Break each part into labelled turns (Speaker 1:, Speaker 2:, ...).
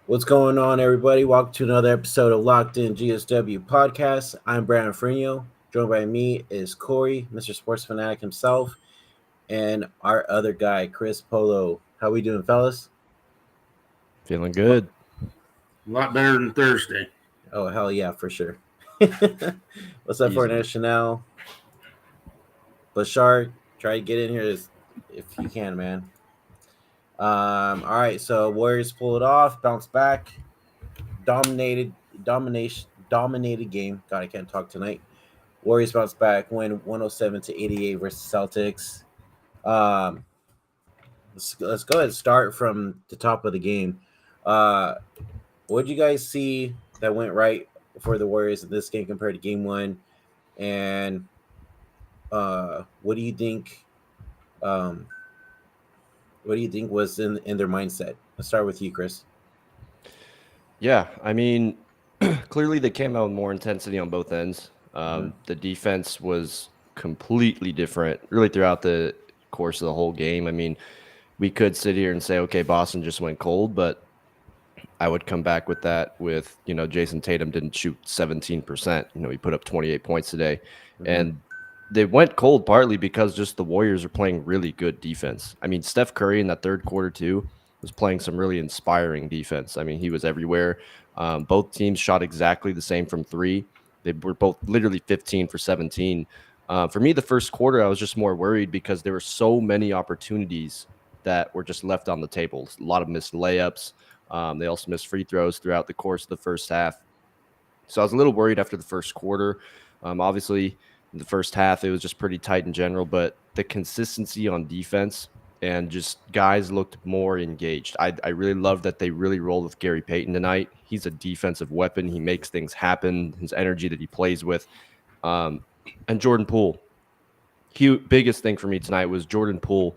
Speaker 1: What's going on, everybody? Welcome to another episode of Locked In GSW Podcast. I'm Brandon Freno. Joined by me is Corey, Mr. Sports Fanatic himself, and our other guy, Chris Polo. How we doing, fellas?
Speaker 2: Feeling good.
Speaker 3: A lot better than Thursday.
Speaker 1: Oh, hell yeah, for sure. What's up for
Speaker 2: Easily.
Speaker 1: National? Bashar, try to get in here if you can, man. All right, so Warriors pull it off, bounce back, dominated game. God, I can't talk tonight. Warriors bounce back, win 107-88 versus Celtics. Um, let's go ahead and start from the top of the game. What did you guys see that went right for the Warriors in this game compared to game one? And what do you think? What do you think was in their mindset? Let's start with you, Chris.
Speaker 2: Yeah, I mean, clearly they came out with more intensity on both ends. The defense was completely different really throughout the course of the whole game. I mean, we could sit here and say, okay, Boston just went cold, but I would come back with that with, Jason Tatum didn't shoot 17%. He put up 28 points today. And they went cold partly because just the Warriors are playing really good defense. I mean, Steph Curry in that third quarter too was playing some really inspiring defense. I mean, he was everywhere. Both teams shot exactly the same from three. They were both literally 15 for 17. For me, the first quarter, I was just more worried because there were so many opportunities that were just left on the table. A lot of missed layups. They also missed free throws throughout the course of the first half. So I was a little worried after the first quarter. Obviously, in the first half, it was just pretty tight in general, but the consistency on defense and just guys looked more engaged. I really love that they really rolled with Gary Payton tonight. He's a defensive weapon. He makes things happen, his energy that he plays with. And Jordan Poole, biggest thing for me tonight was Jordan Poole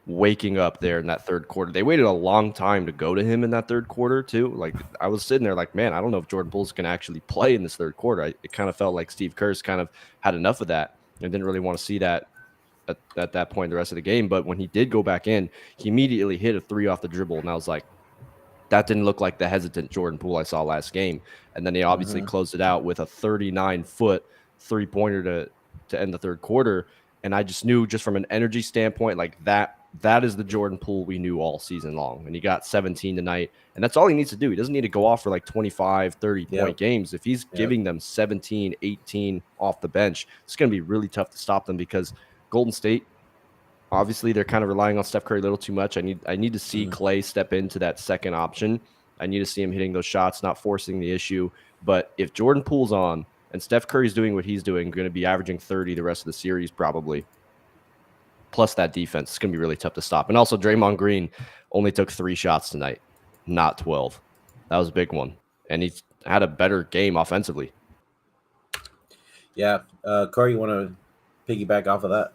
Speaker 2: waking up there in that third quarter. They waited a long time to go to him in that third quarter too. Like I was sitting there like, man, I don't know if Jordan Poole's going to actually play in this third quarter. It kind of felt like Steve Kerr's kind of had enough of that and didn't really want to see that at that point the rest of the game. But when he did go back in, he immediately hit a three off the dribble. And I was like, that didn't look like the hesitant Jordan Poole I saw last game. And then they obviously closed it out with a 39-foot three-pointer to end the third quarter. And I just knew just from an energy standpoint, like that is the Jordan Poole we knew all season long. And he got 17 tonight. And that's all he needs to do. He doesn't need to go off for like 25, 30-point games. If he's giving them 17, 18 off the bench, it's going to be really tough to stop them because Golden State, obviously, they're kind of relying on Steph Curry a little too much. I need to see Klay step into that second option. I need to see him hitting those shots, not forcing the issue. But if Jordan Poole's on and Steph Curry's doing what he's doing, going to be averaging 30 the rest of the series probably, plus that defense, it's going to be really tough to stop. And also, Draymond Green only took 3 shots tonight, not 12. That was a big one. And he's had a better game offensively.
Speaker 1: Yeah. Corey, you want to piggyback off of that?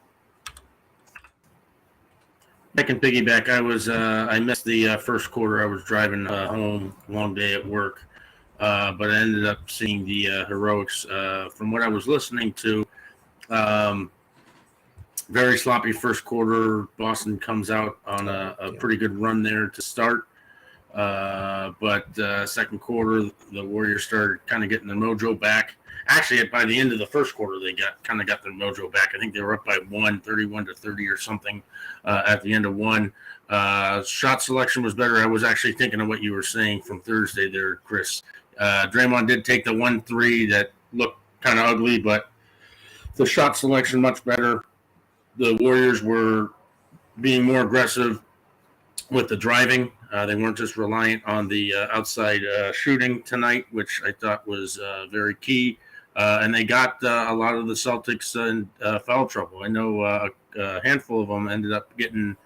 Speaker 3: I can piggyback. I missed the first quarter. I was driving home, long day at work, but I ended up seeing the heroics. From what I was listening to, very sloppy first quarter. Boston comes out on a pretty good run there to start. But second quarter, the Warriors started kind of getting their mojo back. Actually, by the end of the first quarter, they got their mojo back. I think they were up by 31-30 or something at the end of one. Shot selection was better. I was actually thinking of what you were saying from Thursday there, Chris. Draymond did take the 1-3 that looked kind of ugly, but the shot selection much better. The Warriors were being more aggressive with the driving. They weren't just reliant on the outside shooting tonight, which I thought was very key. And they got a lot of the Celtics in foul trouble. I know a handful of them ended up getting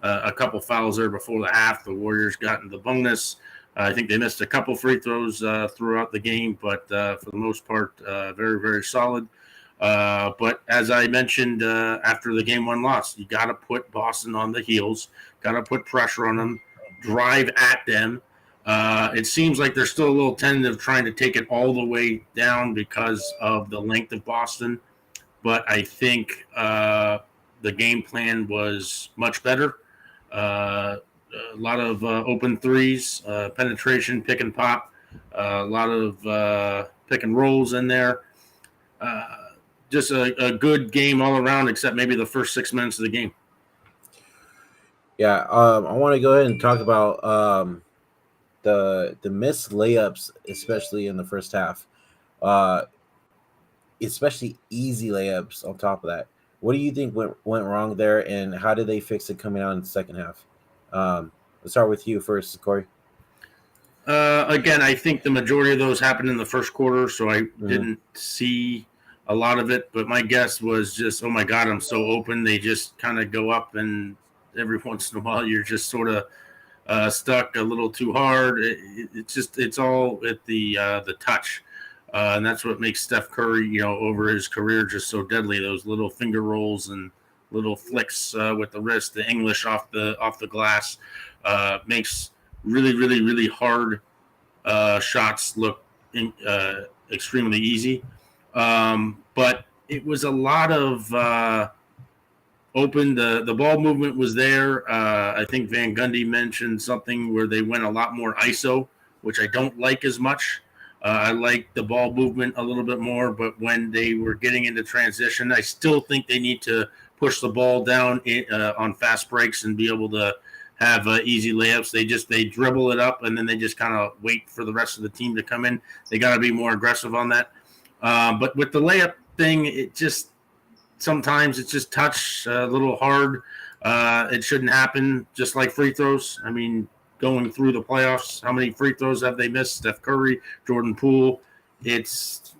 Speaker 3: a couple fouls there before the half. The Warriors got in the bonus. I think they missed a couple free throws throughout the game, but for the most part, very, very solid. But as I mentioned after the game one loss, you got to put Boston on the heels, got to put pressure on them, drive at them. It seems like they're still a little tentative trying to take it all the way down because of the length of Boston. But I think the game plan was much better. a lot of open threes, penetration, pick and pop, a lot of pick and rolls in there. Just a good game all around, except maybe the first 6 minutes of the game.
Speaker 1: Yeah, I want to go ahead and talk about the missed layups, especially in the first half. Uh, especially easy layups on top of that. What do you think went wrong there, and how did they fix it coming out in the second half? Let's start with you first, Corey.
Speaker 3: Again, I think the majority of those happened in the first quarter, so I didn't see a lot of it. But my guess was just, oh my God, I'm so open. They just kind of go up, and every once in a while you're just sort of stuck a little too hard. It's all at the touch. And that's what makes Steph Curry, over his career just so deadly. Those little finger rolls and little flicks with the wrist, the English off the glass, makes really, really, really hard shots look extremely easy. But it was a lot of open. The ball movement was there. I think Van Gundy mentioned something where they went a lot more ISO, which I don't like as much. I like the ball movement a little bit more, but when they were getting into transition, I still think they need to push the ball down on fast breaks and be able to have easy layups. They dribble it up and then they just kind of wait for the rest of the team to come in. They got to be more aggressive on that. But with the layup thing, sometimes it's just touch a little hard. It shouldn't happen. Just like free throws. I mean, going through the playoffs, how many free throws have they missed? Steph Curry, Jordan Poole. It's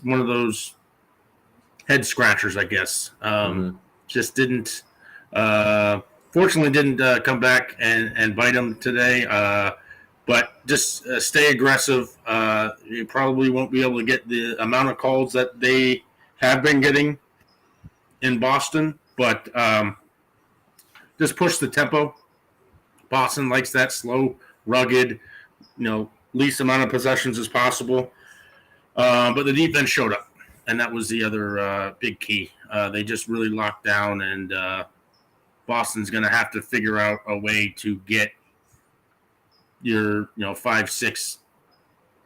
Speaker 3: one of those head scratchers, I guess. Just didn't, fortunately didn't come back and bite them today. But just stay aggressive. You probably won't be able to get the amount of calls that they have been getting in Boston, but just push the tempo. Boston likes that slow, rugged, least amount of possessions as possible. But the defense showed up, and that was the other big key. They just really locked down, and Boston's going to have to figure out a way to get your 5-6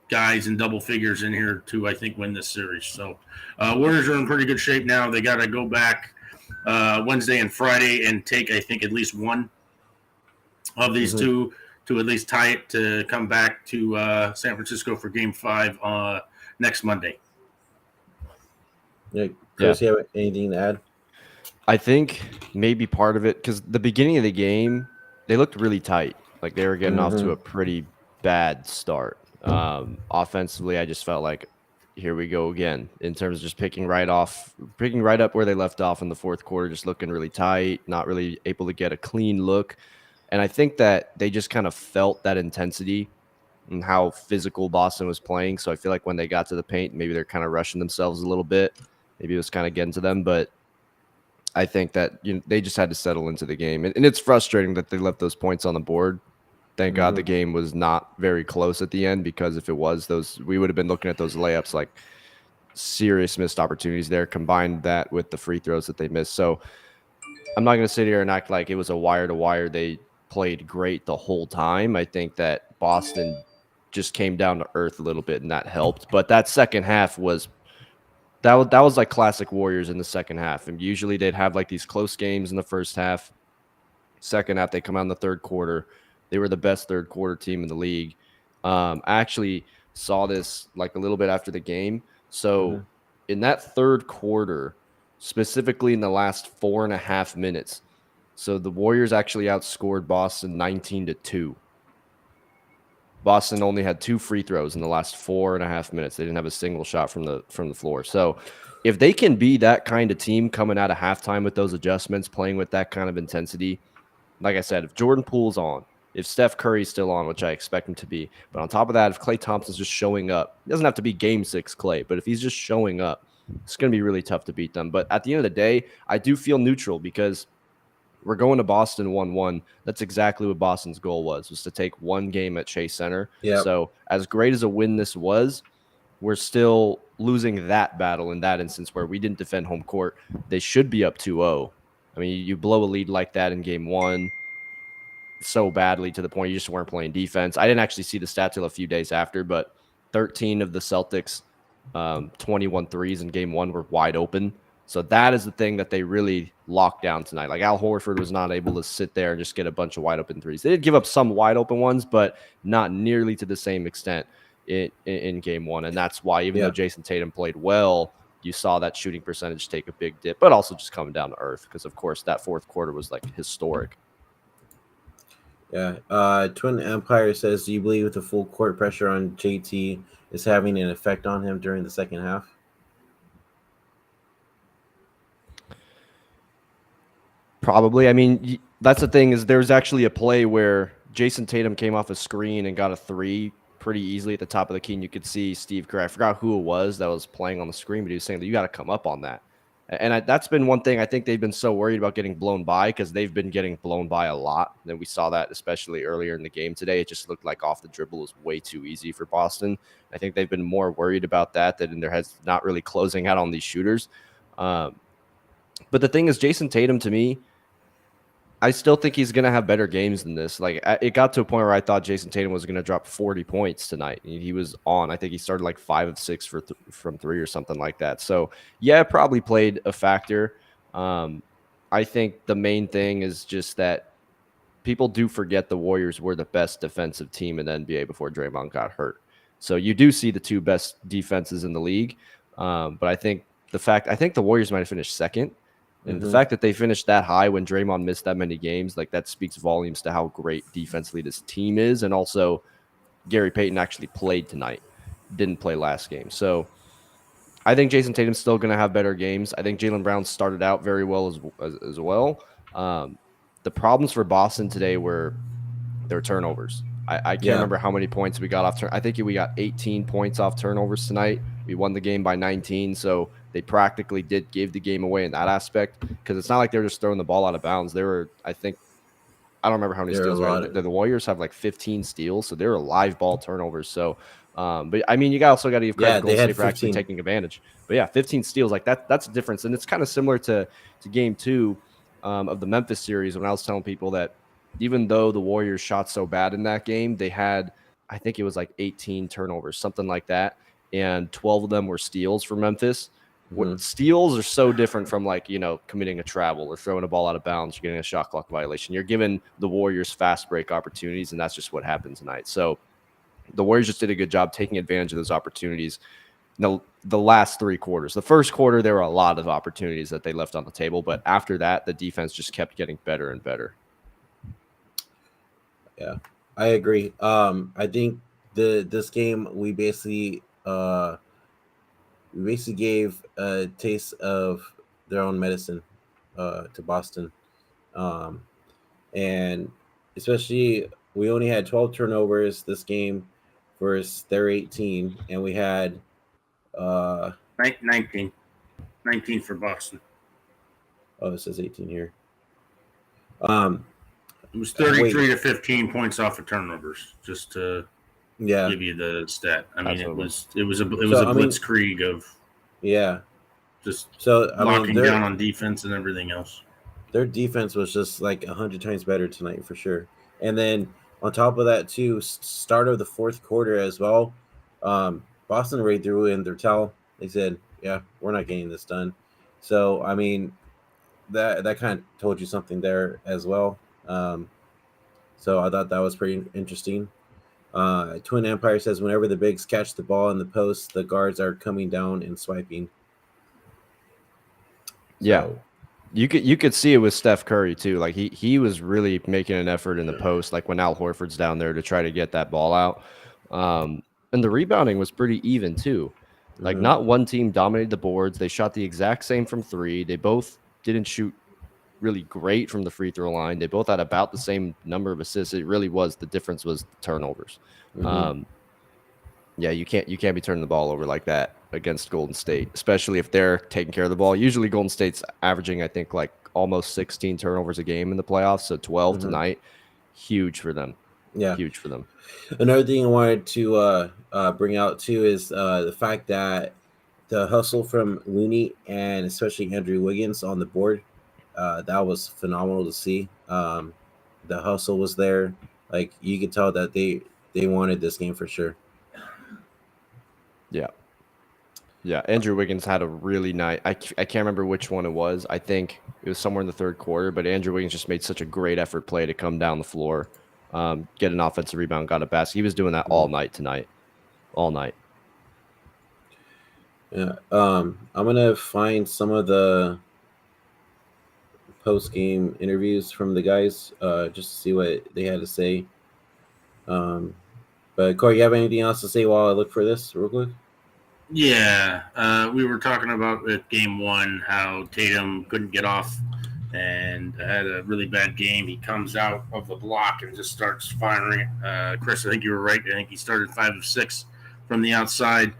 Speaker 3: guys in double figures in here to, I think, win this series. So Warriors are in pretty good shape now. They got to go back Wednesday and Friday and take, I think, at least one of these two to at least tie it to come back to San Francisco for Game 5 next Monday.
Speaker 1: Yeah, Chris, you have anything to add?
Speaker 2: I think maybe part of it, because the beginning of the game, they looked really tight. Like they were getting off to a pretty bad start. Offensively, I just felt like, here we go again, in terms of just picking right up where they left off in the fourth quarter, just looking really tight, not really able to get a clean look. And I think that they just kind of felt that intensity and how physical Boston was playing. So I feel like when they got to the paint, maybe they're kind of rushing themselves a little bit. Maybe it was kind of getting to them. But I think that they just had to settle into the game. And it's frustrating that they left those points on the board. Thank God the game was not very close at the end, because if it was, we would have been looking at those layups like serious missed opportunities there. Combined that with the free throws that they missed. So I'm not going to sit here and act like it was a wire to wire. They played great the whole time. I think that Boston just came down to earth a little bit, and that helped. But that second half was like classic Warriors in the second half. And usually they'd have like these close games in the first half. Second half, they come out in the third quarter. They were the best third quarter team in the league. I actually saw this like a little bit after the game. So in that third quarter, specifically in the last 4.5 minutes, so the Warriors actually outscored Boston 19-2. Boston only had 2 free throws in the last 4.5 minutes. They didn't have a single shot from the floor. So if they can be that kind of team coming out of halftime with those adjustments, playing with that kind of intensity, like I said, if Jordan Poole's on, if Steph Curry's still on, which I expect him to be, but on top of that, if Klay Thompson's just showing up, it doesn't have to be Game 6 Klay, but if he's just showing up, it's going to be really tough to beat them. But at the end of the day, I do feel neutral, because we're going to Boston 1-1. That's exactly what Boston's goal was to take one game at Chase Center.
Speaker 1: Yep.
Speaker 2: So as great as a win this was, we're still losing that battle in that instance where we didn't defend home court. They should be up 2-0. I mean, you blow a lead like that in Game 1. so badly to the point you just weren't playing defense. I didn't actually see the stat till a few days after, but 13 of the Celtics 21 threes in game one were wide open. So that is the thing that they really locked down tonight. Like Al Horford was not able to sit there and just get a bunch of wide open threes. They did give up some wide open ones, but not nearly to the same extent in game one. And that's why, even though Jason Tatum played well, you saw that shooting percentage take a big dip, but also just coming down to earth because, of course, that fourth quarter was like historic.
Speaker 1: Yeah. Twin Empire says, do you believe the full court pressure on JT is having an effect on him during the second half?
Speaker 2: Probably. I mean, that's the thing, is there's actually a play where Jason Tatum came off a screen and got a three pretty easily at the top of the key. And you could see Steve Kerr, I forgot who it was that was playing on the screen, but he was saying that you got to come up on that. And that's been one thing I think they've been so worried about getting blown by, because they've been getting blown by a lot. And we saw that especially earlier in the game today. It just looked like off the dribble was way too easy for Boston. I think they've been more worried about that than in their heads not really closing out on these shooters. But the thing is, Jason Tatum, to me, I still think he's going to have better games than this. Like, it got to a point where I thought Jason Tatum was going to drop 40 points tonight. He was on. I think he started like 5 of 6 from 3 or something like that. So, yeah, it probably played a factor. I think the main thing is just that people do forget the Warriors were the best defensive team in the NBA before Draymond got hurt. So you do see the two best defenses in the league. But I think the Warriors might have finished second. And the fact that they finished that high when Draymond missed that many games, like, that speaks volumes to how great defensively this team is. And also, Gary Payton actually played tonight, didn't play last game. So I think Jason Tatum's still going to have better games. I think Jaylen Brown started out very well as well. The problems for Boston today were their turnovers. I can't remember how many points we got off. I think we got 18 points off turnovers tonight. We won the game by 19, so they practically did give the game away in that aspect, because it's not like they're just throwing the ball out of bounds. They were, I don't remember how many steals. The Warriors have like 15 steals, so they're live ball turnovers. So, but I mean, you also got to give credit to Golden State for actually taking advantage. But yeah, 15 steals, like that's a difference, and it's kind of similar to game 2 of the Memphis series, when I was telling people that even though the Warriors shot so bad in that game, they had, I think it was like 18 turnovers, something like that, and 12 of them were steals for Memphis. Steals are so different from, like, committing a travel or throwing a ball out of bounds or getting a shot clock violation. You're giving the Warriors fast break opportunities, and that's just what happened tonight. So the Warriors just did a good job taking advantage of those opportunities. The last 3 quarters. The first quarter, there were a lot of opportunities that they left on the table, but after that, the defense just kept getting better and better.
Speaker 1: Yeah, I agree. I think this game we basically gave a taste of their own medicine to Boston, and especially we only had 12 turnovers this game versus their 18, and we had
Speaker 3: 19 for Boston.
Speaker 1: Oh, it says 18 here.
Speaker 3: It was 33 to 15 points off of turnovers, just to give you the stat. I mean, it was a blitzkrieg of just locking down on defense and everything else.
Speaker 1: Their defense was just like 100 times better tonight for sure. And then on top of that too, start of the fourth quarter as well, Boston already threw in their towel. They said, "Yeah, we're not getting this done." So I mean, that kind of told you something there as well. So I thought that was pretty interesting. Twin Empire says, whenever the bigs catch the ball in the post, the guards are coming down and swiping.
Speaker 2: Yeah, you could see it with Steph Curry too. Like he was really making an effort in the post, like when Al Horford's down there to try to get that ball out. And the rebounding was pretty even too. Like not one team dominated the boards. They shot the exact same from 3. They both didn't shoot really great from the free throw line. They both had about the same number of assists. It really was, the difference was the turnovers. Yeah, you can't be turning the ball over like that against Golden State, especially if they're taking care of the ball. Usually Golden State's averaging, I think, like almost 16 turnovers a game in the playoffs, so 12 tonight. Huge for them.
Speaker 1: Yeah,
Speaker 2: huge for them.
Speaker 1: Another thing I wanted to bring out too is the fact that the hustle from Looney and especially Andrew Wiggins on the board, that was phenomenal to see. The hustle was there. Like you could tell that they wanted this game for sure.
Speaker 2: Yeah. Yeah, Andrew Wiggins had a really nice. I can't remember which one it was. I think it was somewhere in the third quarter, but Andrew Wiggins just made such a great effort play to come down the floor, get an offensive rebound, got a basket. He was doing that all night tonight, all night.
Speaker 1: Yeah. I'm gonna find some of the post game interviews from the guys, just to see what they had to say. Um, but Corey, you have anything else to say while I look for this real quick?
Speaker 3: Yeah, we were talking about with game one how Tatum couldn't get off and had a really bad game. He comes out of the block and just starts firing. Chris, I think you were right. I think he started 5 of 6 from the outside.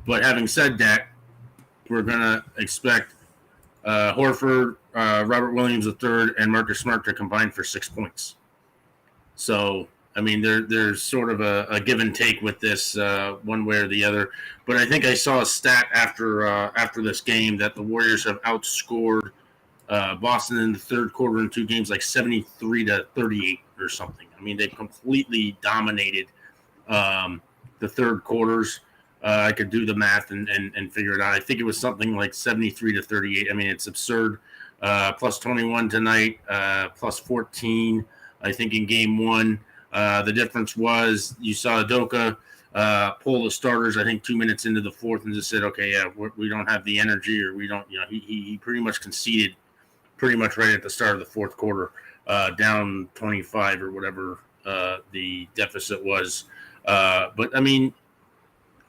Speaker 3: But having said that, we're going to expect Horford, Robert Williams III, and Marcus Smart to combine for 6 points. So, I mean, there's sort of a give and take with this, one way or the other. But I think I saw a stat after this game that the Warriors have outscored Boston in the third quarter in 2 games like 73-38 or something. I mean, they completely dominated the third quarters. I could do the math and figure it out. I think it was something like 73-38. I mean, it's absurd. Plus 21 tonight, plus 14, I think, in game one. The difference was you saw Udoka pull the starters, I think, 2 minutes into the fourth and just said, okay, yeah, we don't have the energy, or we don't, he pretty much conceded pretty much right at the start of the fourth quarter, down 25 or whatever the deficit was. But, I mean,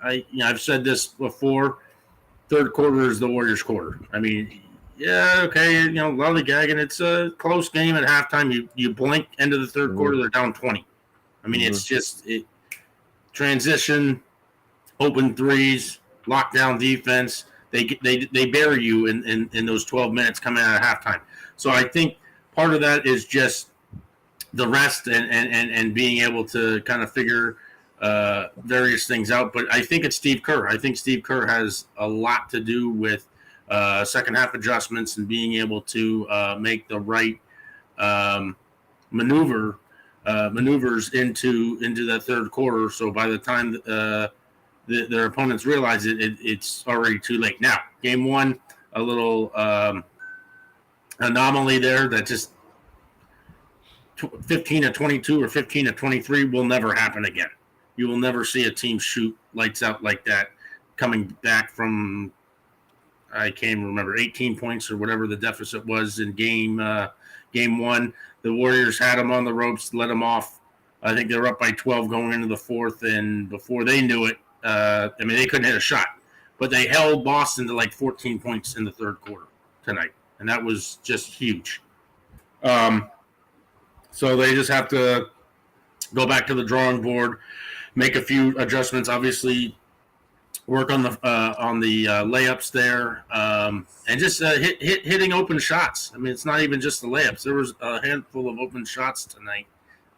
Speaker 3: I've said this before. Third quarter is the Warriors' quarter. I mean, yeah, okay, lollygagging. It's a close game at halftime. You blink, end of the third quarter, they're down 20. I mean, it's just transition, open threes, lockdown defense. They bury you in those 12 minutes coming out of halftime. So I think part of that is just the rest and being able to kind of figure various things out. But I think it's Steve Kerr. I think Steve Kerr has a lot to do with second half adjustments and being able to make the right maneuvers into that third quarter. So by the time their opponents realize it's already too late. Now, game one, a little anomaly there that just 15-22 or 15-23 will never happen again. You will never see a team shoot lights out like that coming back from, I can't even remember, 18 points or whatever the deficit was in game one. The Warriors had them on the ropes, let them off. I think they were up by 12 going into the fourth, and before they knew it, they couldn't hit a shot. But they held Boston to like 14 points in the third quarter tonight, and that was just huge. So they just have to go back to the drawing board, make a few adjustments. Obviously, work on the layups there, and just hitting open shots. I mean, it's not even just the layups. There was a handful of open shots tonight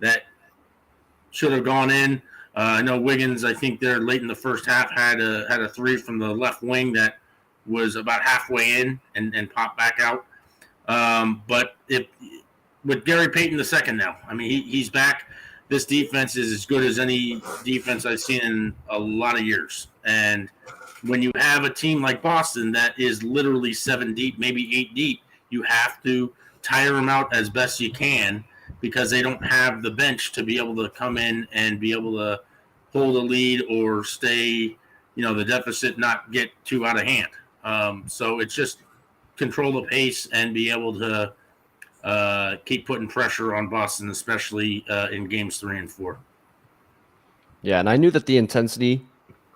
Speaker 3: that should have gone in. I know Wiggins, I think there late in the first half, had a three from the left wing that was about halfway in and popped back out. But with Gary Payton II now, I mean, he's back. This defense is as good as any defense I've seen in a lot of years. And when you have a team like Boston that is literally 7 deep, maybe 8 deep, you have to tire them out as best you can because they don't have the bench to be able to come in and be able to hold a lead or stay, the deficit not get too out of hand. So it's just control the pace and be able to keep putting pressure on Boston, especially in games 3 and 4.
Speaker 2: Yeah, and I knew that the intensity,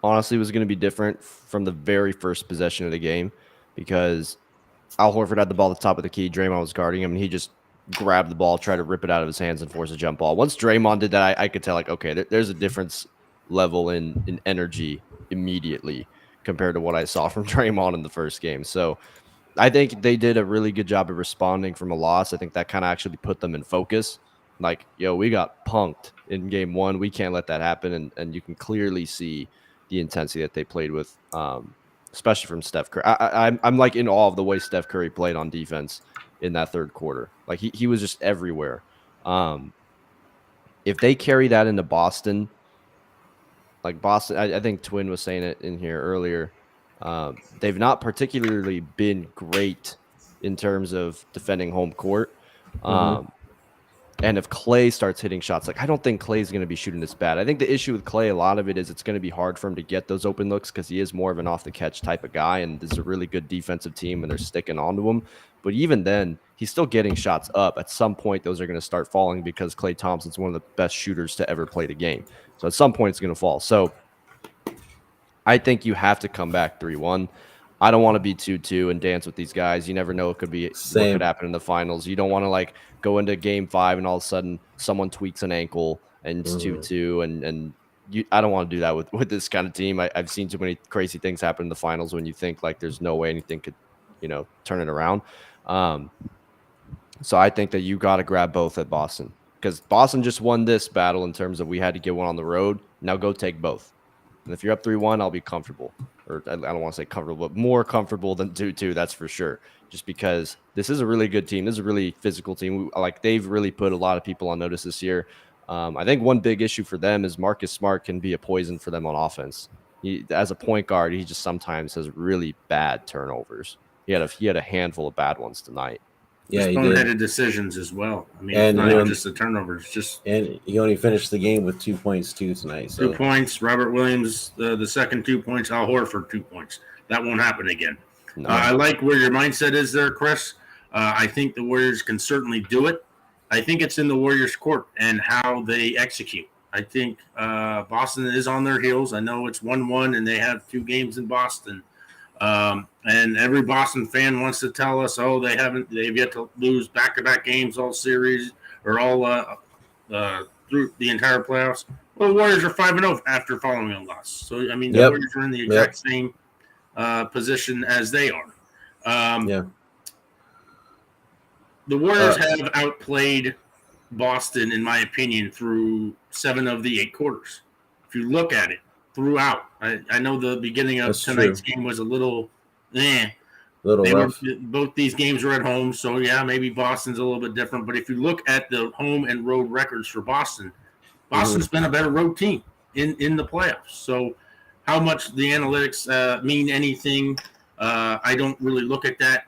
Speaker 2: honestly, was going to be different from the very first possession of the game because Al Horford had the ball at the top of the key. Draymond was guarding him, and he just grabbed the ball, tried to rip it out of his hands, and force a jump ball. Once Draymond did that, I could tell, okay, there's a difference level in energy immediately compared to what I saw from Draymond in the first game. So I think they did a really good job of responding from a loss. I think that kind of actually put them in focus. Like, we got punked in game one. We can't let that happen. And you can clearly see the intensity that they played with, especially from Steph Curry. I'm like in awe of the way Steph Curry played on defense in that third quarter. Like he was just everywhere. If they carry that into Boston, like Boston, I think Twin was saying it in here earlier. They've not particularly been great in terms of defending home court. And if Clay starts hitting shots, like I don't think Clay's going to be shooting this bad. I think the issue with Clay, a lot of it is it's going to be hard for him to get those open looks because he is more of an off the catch type of guy, and this is a really good defensive team, and they're sticking onto him. But even then, he's still getting shots up. At some point, those are going to start falling because Klay Thompson's one of the best shooters to ever play the game. So at some point, it's going to fall. So I think you have to come back 3-1. I don't want to be 2-2 and dance with these guys. You never know what could happen in the finals. You don't want to like go into game 5 and all of a sudden someone tweaks an ankle and it's 2-2 and I don't want to do that with this kind of team. I've seen too many crazy things happen in the finals when you think like there's no way anything could, turn it around. So I think that you got to grab both at Boston because Boston just won this battle in terms of we had to get one on the road. Now go take both. And if you're up 3-1, I'll be comfortable. Or I don't want to say comfortable, but more comfortable than 2-2, that's for sure. Just because this is a really good team. This is a really physical team. They've really put a lot of people on notice this year. I think one big issue for them is Marcus Smart can be a poison for them on offense. As a point guard, he just sometimes has really bad turnovers. He had a handful of bad ones tonight.
Speaker 3: Yeah, he boneheaded decisions as well. I mean, it's not just the turnovers.
Speaker 1: And he only finished the game with 2 points too tonight. So.
Speaker 3: 2 points. Robert Williams, the second 2 points. Al Horford, 2 points. That won't happen again. No. I like where your mindset is there, Chris. I think the Warriors can certainly do it. I think it's in the Warriors' court and how they execute. I think Boston is on their heels. I know it's 1-1 and they have 2 games in Boston. And every Boston fan wants to tell us, they've yet to lose back-to-back games all series or all through the entire playoffs. Well, the Warriors are 5-0 after following a loss. So, I mean, the Warriors are in the exact same position as they are. The Warriors have outplayed Boston, in my opinion, through 7 of the 8 quarters. If you look at it throughout, I know the beginning of tonight's game was a little rough. Both these games were at home, so maybe Boston's a little bit different. But if you look at the home and road records for Boston's been a better road team in the playoffs. So how much the analytics mean anything, I don't really look at that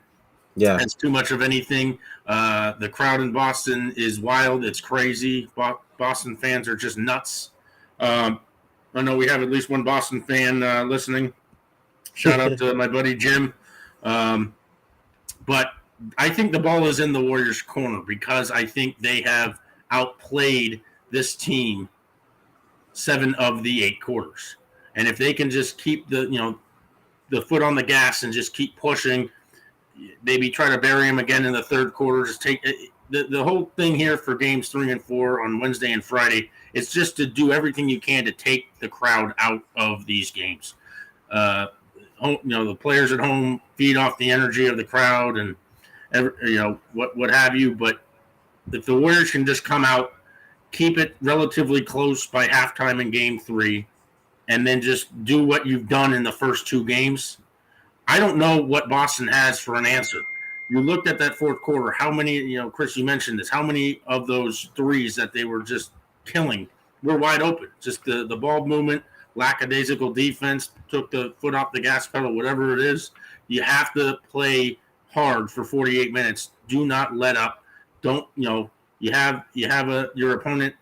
Speaker 3: as too much of anything. The crowd in Boston is wild. It's crazy. Boston fans are just nuts. I know we have at least one Boston fan listening. Shout out to my buddy Jim. But I think the ball is in the Warriors' corner because I think they have outplayed this team 7 of the 8 quarters. And if they can just keep the foot on the gas and just keep pushing, maybe try to bury them again in the third quarter, just take the whole thing here for games 3 and 4 on Wednesday and Friday. It's just to do everything you can to take the crowd out of these games. The players at home feed off the energy of the crowd and what have you. But if the Warriors can just come out, keep it relatively close by halftime in game 3, and then just do what you've done in the first 2 games, I don't know what Boston has for an answer. You looked at that fourth quarter, how many, Chris, you mentioned this, how many of those threes that they were just killing were wide open? Just the ball movement, lackadaisical defense, took the foot off the gas pedal, whatever it is. You have to play hard for 48 minutes. Do not let up. Don't, you have your opponent,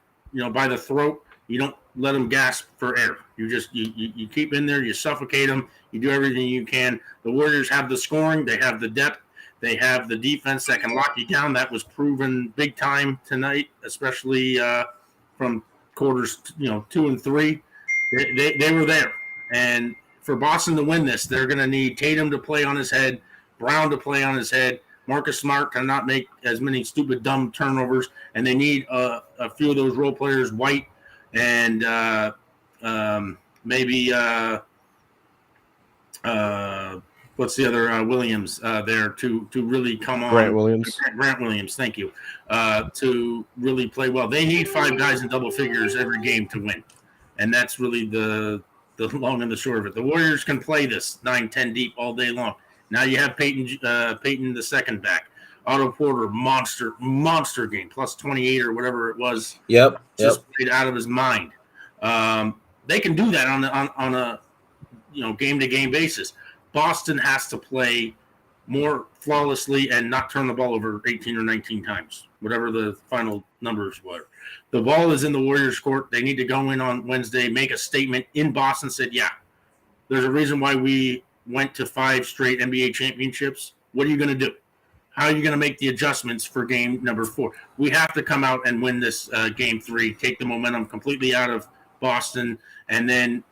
Speaker 3: by the throat. You don't let them gasp for air. You just you keep in there. You suffocate them. You do everything you can. The Warriors have the scoring. They have the depth. They have the defense that can lock you down. That was proven big time tonight, especially from quarters 2 and 3. They were there. And for Boston to win this, they're going to need Tatum to play on his head, Brown to play on his head, Marcus Smart to not make as many stupid, dumb turnovers, and they need a few of those role players, White and maybe what's the other Williams there to really come on.
Speaker 2: Grant Williams,
Speaker 3: thank you, to really play well. They need 5 guys in double figures every game to win, and that's really the long and the short of it. The Warriors can play this 9-10 deep all day long. Now you have Peyton the second back. Otto Porter, monster game, plus 28 or whatever it was.
Speaker 1: Yep.
Speaker 3: Just played out of his mind. They can do that on a game-to-game basis. Boston has to play more flawlessly and not turn the ball over 18 or 19 times, whatever the final numbers were. The ball is in the Warriors' court. They need to go in on Wednesday, make a statement in Boston, said, yeah, there's a reason why we went to 5 straight NBA championships. What are you going to do? How are you going to make the adjustments for game number 4? We have to come out and win this game 3, take the momentum completely out of Boston, and then,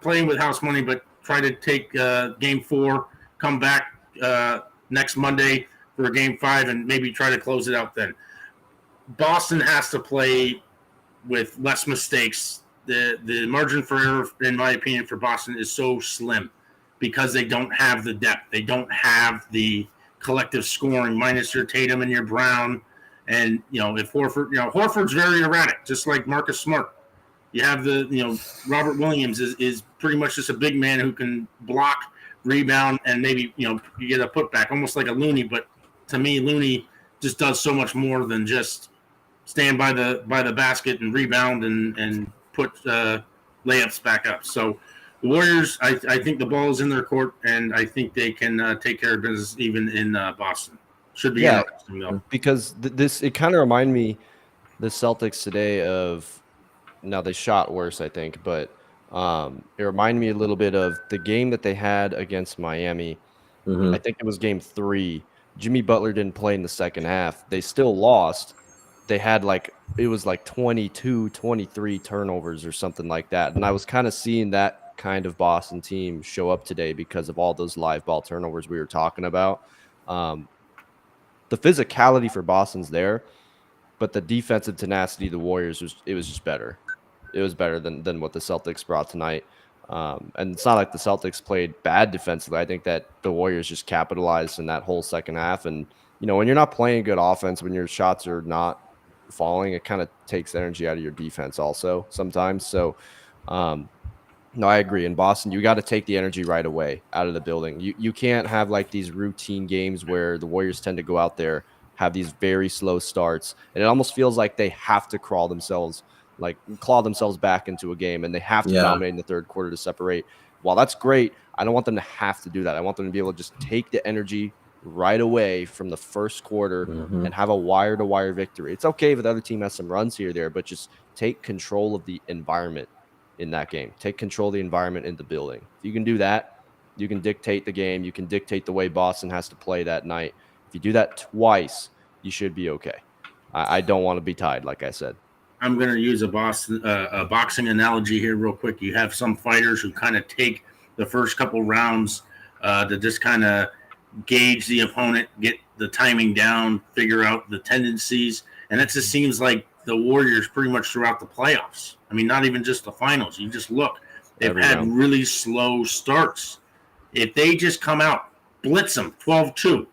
Speaker 3: playing with house money, but try to take game 4, come back next Monday for game 5, and maybe try to close it out then. Boston has to play with less mistakes. The margin for error, in my opinion, for Boston is so slim because they don't have the depth. They don't have the collective scoring minus your Tatum and your Brown. And, if Horford's very erratic, just like Marcus Smart. You have Robert Williams is pretty much just a big man who can block, rebound, and maybe, you get a putback, almost like a Looney. But to me, Looney just does so much more than just stand by the basket and rebound and put layups back up. So the Warriors, I think the ball is in their court, and I think they can take care of business even in Boston. Should be interesting, though.
Speaker 2: Because it kind of reminded me, the Celtics today of, now they shot worse, I think, but it reminded me a little bit of the game that they had against Miami.
Speaker 1: Mm-hmm.
Speaker 2: I think it was game 3. Jimmy Butler didn't play in the second half. They still lost. They had 22, 23 turnovers or something like that. And I was kind of seeing that kind of Boston team show up today because of all those live ball turnovers we were talking about. The physicality for Boston's there, but the defensive tenacity of the Warriors was just better. It was better than what the Celtics brought tonight. And it's not like the Celtics played bad defensively. I think that the Warriors just capitalized in that whole second half. And, when you're not playing good offense, when your shots are not falling, it kind of takes energy out of your defense also sometimes. So, no, I agree. In Boston, you got to take the energy right away out of the building. You can't have these routine games where the Warriors tend to go out there, have these very slow starts, and it almost feels like they have to claw themselves back into a game, and they have to dominate in the third quarter to separate. While that's great, I don't want them to have to do that. I want them to be able to just take the energy right away from the first quarter and have a wire-to-wire victory. It's okay if the other team has some runs here or there, but just take control of the environment in that game. Take control of the environment in the building. If you can do that, you can dictate the game. You can dictate the way Boston has to play that night. If you do that twice, you should be okay. I don't want to be tied, like I said.
Speaker 3: I'm going to use a boxing analogy here real quick. You have some fighters who kind of take the first couple rounds to just kind of gauge the opponent, get the timing down, figure out the tendencies. And it just seems like the Warriors pretty much throughout the playoffs. I mean, not even just the finals. You just look. They've had really slow starts. If they just come out, blitz them, 12-2,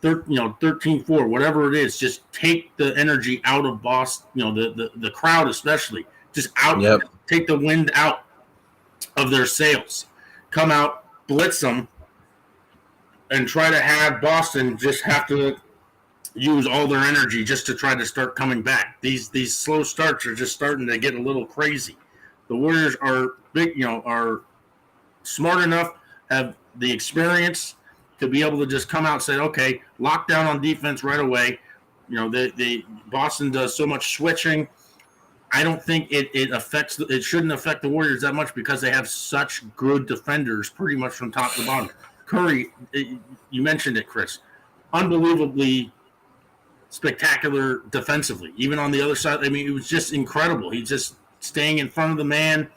Speaker 3: 13-4, whatever it is, just take the energy out of Boston, the crowd especially, just out, take the wind out of their sails. Come out, blitz them, and try to have Boston just have to use all their energy just to try to start coming back. These slow starts are just starting to get a little crazy. The Warriors are big, are smart enough, have the experience to be able to just come out and say, okay, lock down on defense right away. Boston does so much switching. I don't think it shouldn't affect the Warriors that much because they have such good defenders pretty much from top to bottom. Curry, you mentioned it, Chris, unbelievably spectacular defensively. Even on the other side, I mean, it was just incredible. He's just staying in front of the man.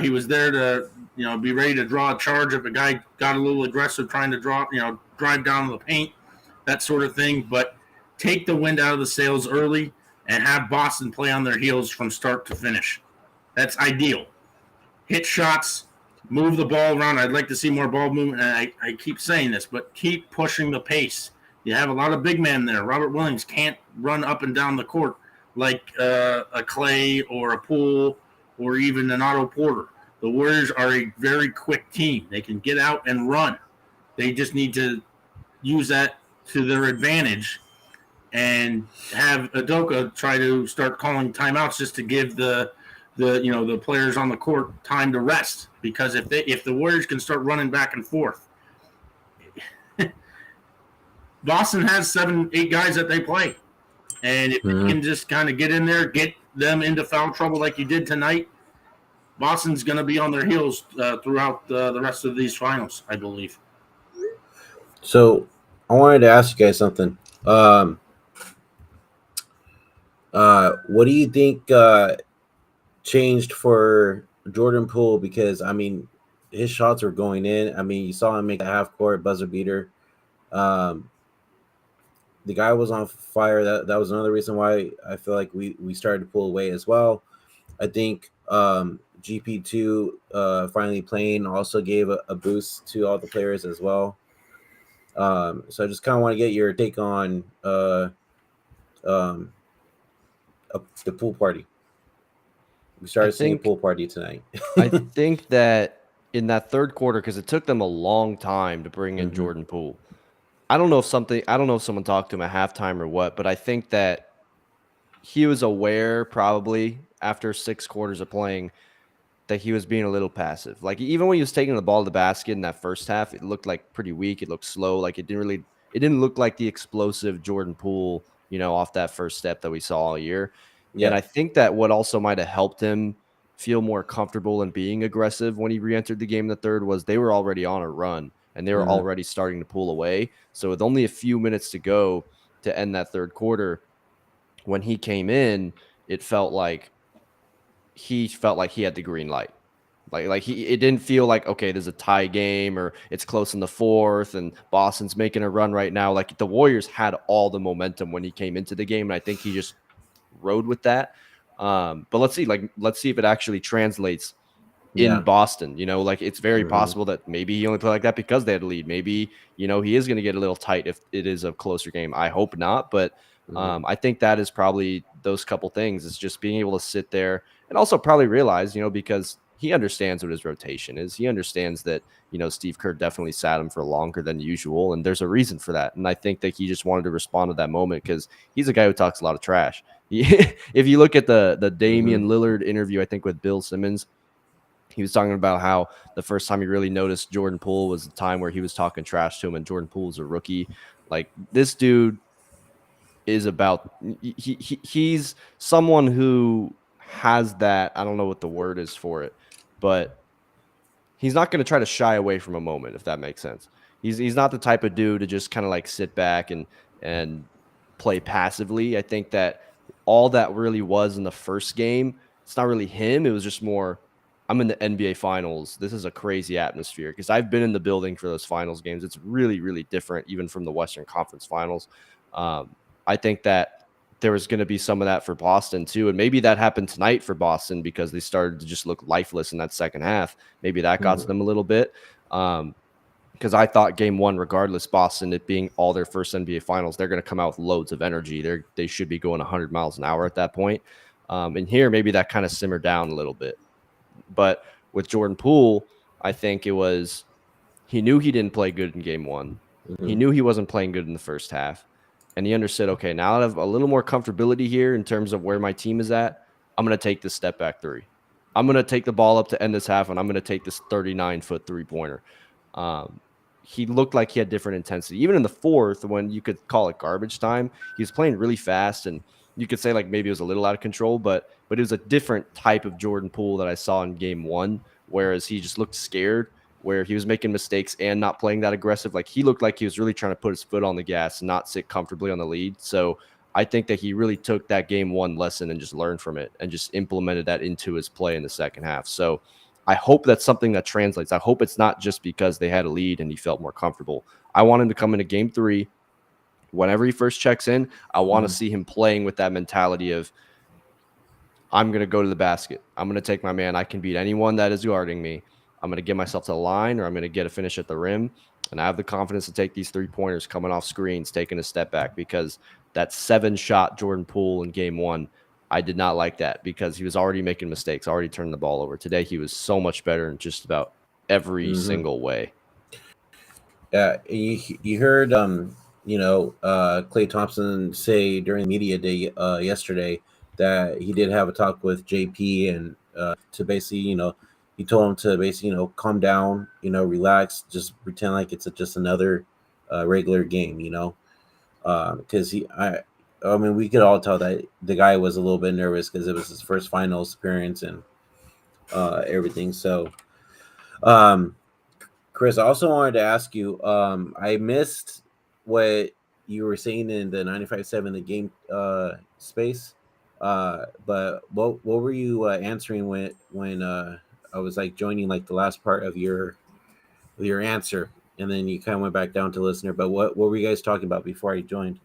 Speaker 3: He was there to, be ready to draw a charge if a guy got a little aggressive trying to drive down the paint, that sort of thing. But take the wind out of the sails early and have Boston play on their heels from start to finish. That's ideal. Hit shots, move the ball around. I'd like to see more ball movement. And I keep saying this, but keep pushing the pace. You have a lot of big men there. Robert Williams can't run up and down the court like a Clay or a Poole or even an Otto Porter. The Warriors are a very quick team. They can get out and run. They just need to use that to their advantage and have Udoka try to start calling timeouts just to give the players on the court time to rest. Because if the Warriors can start running back and forth, Boston has 7-8 guys that they play, and if they can just kind of get in there, get them into foul trouble like you did tonight, Boston's going to be on their heels throughout the rest of these finals, I believe.
Speaker 1: So I wanted to ask you guys something. What do you think changed for Jordan Poole? Because I mean, his shots were going in. I mean, you saw him make a half court buzzer beater. The guy was on fire. That was another reason why I feel like we started to pull away as well. I think GP2 finally playing also gave a boost to all the players as well. So I just kind of want to get your take on the pool party. We started seeing a pool party tonight.
Speaker 2: I think that in that third quarter, because it took them a long time to bring in Jordan Poole. I don't know if someone talked to him at halftime or what, but I think that he was aware probably after 6 quarters of playing that he was being a little passive. Like even when he was taking the ball to the basket in that first half, it looked like pretty weak. It looked slow. Like it didn't look like the explosive Jordan Poole, off that first step that we saw all year. Yeah. And I think that what also might have helped him feel more comfortable in being aggressive when he re-entered the game in the third was they were already on a run and they were already starting to pull away. So with only a few minutes to go to end that third quarter, when he came in, it felt like he had the green light. It didn't feel like, okay, there's a tie game or it's close in the fourth and Boston's making a run right now. Like the Warriors had all the momentum when he came into the game. And I think he just rode with that. But let's see if it actually translates in Boston. It's very possible that maybe he only played like that because they had a lead. Maybe, he is going to get a little tight if it is a closer game. I hope not. But I think that is probably those couple things. It's just being able to sit there and also probably realize, because he understands what his rotation is. He understands that, Steve Kerr definitely sat him for longer than usual. And there's a reason for that. And I think that he just wanted to respond to that moment because he's a guy who talks a lot of trash. If you look at the Damian Lillard interview, I think with Bill Simmons, he was talking about how the first time he really noticed Jordan Poole was the time where he was talking trash to him, and Jordan Poole's a rookie. Like this dude is he's someone who has that, I don't know what the word is for it, but he's not going to try to shy away from a moment, if that makes sense. He's not the type of dude to just kind of like sit back and play passively. I think that all that really was in the first game, it's not really him. It was just more, I'm in the NBA Finals. This is a crazy atmosphere because I've been in the building for those finals games. It's really, really different, even from the Western Conference Finals. I think that there was going to be some of that for Boston too. And maybe that happened tonight for Boston because they started to just look lifeless in that second half. Maybe that got to them a little bit. Because I thought game one, regardless, Boston, it being all their first NBA Finals, they're going to come out with loads of energy. They should be going 100 miles an hour at that point. And here, maybe that kind of simmered down a little bit. But with Jordan Poole, I think it was he knew he didn't play good in game one. He knew he wasn't playing good in the first half. And he understood, okay, now I have a little more comfortability here in terms of where my team is at. I'm going to take this step back three. I'm going to take the ball up to end this half, and I'm going to take this 39-foot three-pointer. He looked like he had different intensity. Even in the fourth, when you could call it garbage time, he was playing really fast, and you could say like maybe it was a little out of control, but it was a different type of Jordan Poole that I saw in game one, whereas he just looked scared, where he was making mistakes and not playing that aggressive. Like he looked like he was really trying to put his foot on the gas and not sit comfortably on the lead. So I think that he really took that game one lesson and just learned from it and just implemented that into his play in the second half. So I hope that's something that translates. I hope it's not just because they had a lead and he felt more comfortable. I want him to come into game three. Whenever he first checks in, I want to see him playing with that mentality of, I'm going to go to the basket. I'm going to take my man. I can beat anyone that is guarding me. I'm going to get myself to the line, or I'm going to get a finish at the rim. And I have the confidence to take these 3-pointers coming off screens, taking a step back, because that 7-shot Jordan Poole in game one, I did not like that because he was already making mistakes, already turning the ball over. Today, he was so much better in just about every single way.
Speaker 1: Yeah, you heard Klay Thompson say during the media day yesterday that he did have a talk with JP and to basically, he told him to basically, calm down, relax, just pretend like it's just another regular game, because I mean, we could all tell that the guy was a little bit nervous because it was his first finals appearance and everything. So, um, Chris, I also wanted to ask you. I missed what you were saying in the 95.7 the game space. But what were you answering when I was like joining like the last part of your answer, and then you kind of went back down to listener. But what were you guys talking about before I joined?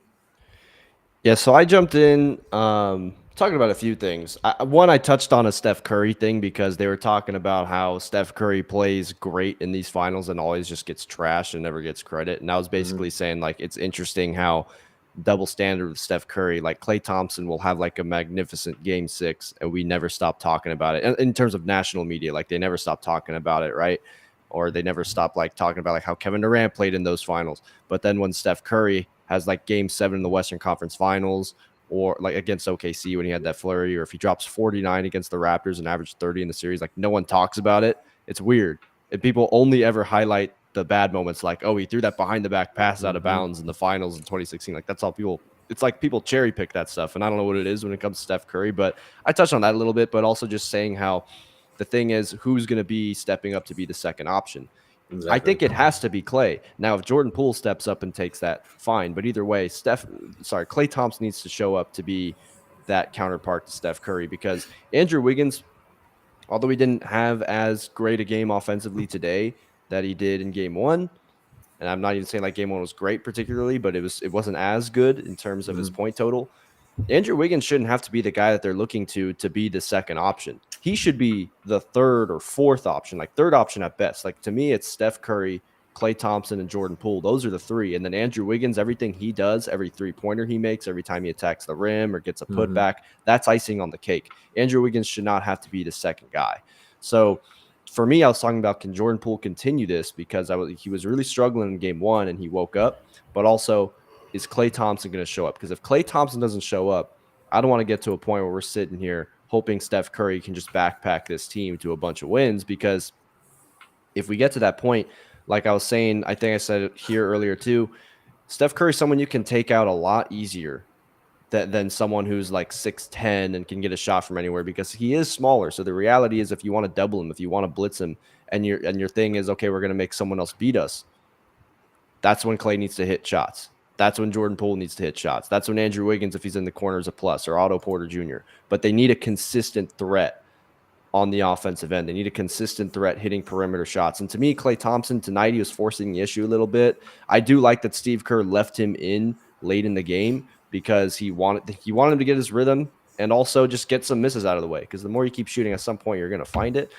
Speaker 2: Yeah, so I jumped in talking about a few things. One, I touched on a Steph Curry thing because they were talking about how Steph Curry plays great in these finals and always just gets trashed and never gets credit. And I was basically saying, like, it's interesting how double standard with Steph Curry, like Klay Thompson will have like a magnificent game 6 and we never stop talking about it. In terms of national media, like they never stop talking about it, right? Or they never stop like talking about like how Kevin Durant played in those finals. But then when Steph Curry has like game 7 in the Western Conference Finals, or like against OKC when he had that flurry, or if he drops 49 against the Raptors and averaged 30 in the series, like no one talks about it. It's weird. And people only ever highlight the bad moments, like, oh, he threw that behind the back pass out of bounds in the finals in 2016. Like that's all people. It's like people cherry pick that stuff, and I don't know what it is when it comes to Steph Curry, but I touched on that a little bit. But also just saying how the thing is, who's going to be stepping up to be the second option. I
Speaker 1: Exactly.
Speaker 2: think it has to be Klay. Now, if Jordan Poole steps up and takes that, fine. But either way, Klay Thompson needs to show up to be that counterpart to Steph Curry because Andrew Wiggins, although he didn't have as great a game offensively today that he did in game 1, and I'm not even saying like game 1 was great particularly, but it wasn't as good in terms of his point total. Andrew Wiggins shouldn't have to be the guy that they're looking to be the second option. He should be the third or fourth option, like third option at best. Like to me, it's Steph Curry, Klay Thompson, and Jordan Poole. Those are the three. And then Andrew Wiggins, everything he does, every 3-pointer he makes, every time he attacks the rim or gets a putback, that's icing on the cake. Andrew Wiggins should not have to be the second guy. So for me, I was talking about, can Jordan Poole continue this? Because he was really struggling in game 1 and he woke up, but also, is Klay Thompson going to show up? Because if Klay Thompson doesn't show up, I don't want to get to a point where we're sitting here hoping Steph Curry can just backpack this team to a bunch of wins. Because if we get to that point, like I was saying, I think I said it here earlier too, Steph Curry is someone you can take out a lot easier than someone who's like 6'10" and can get a shot from anywhere because he is smaller. So the reality is if you want to double him, if you want to blitz him, and your thing is, okay, we're going to make someone else beat us, that's when Klay needs to hit shots. That's when Jordan Poole needs to hit shots. That's when Andrew Wiggins, if he's in the corner, is a plus, or Otto Porter Jr. But they need a consistent threat on the offensive end. They need a consistent threat hitting perimeter shots. And to me, Klay Thompson, tonight he was forcing the issue a little bit. I do like that Steve Kerr left him in late in the game because he wanted him to get his rhythm and also just get some misses out of the way. Because the more you keep shooting, at some point you're going to find it.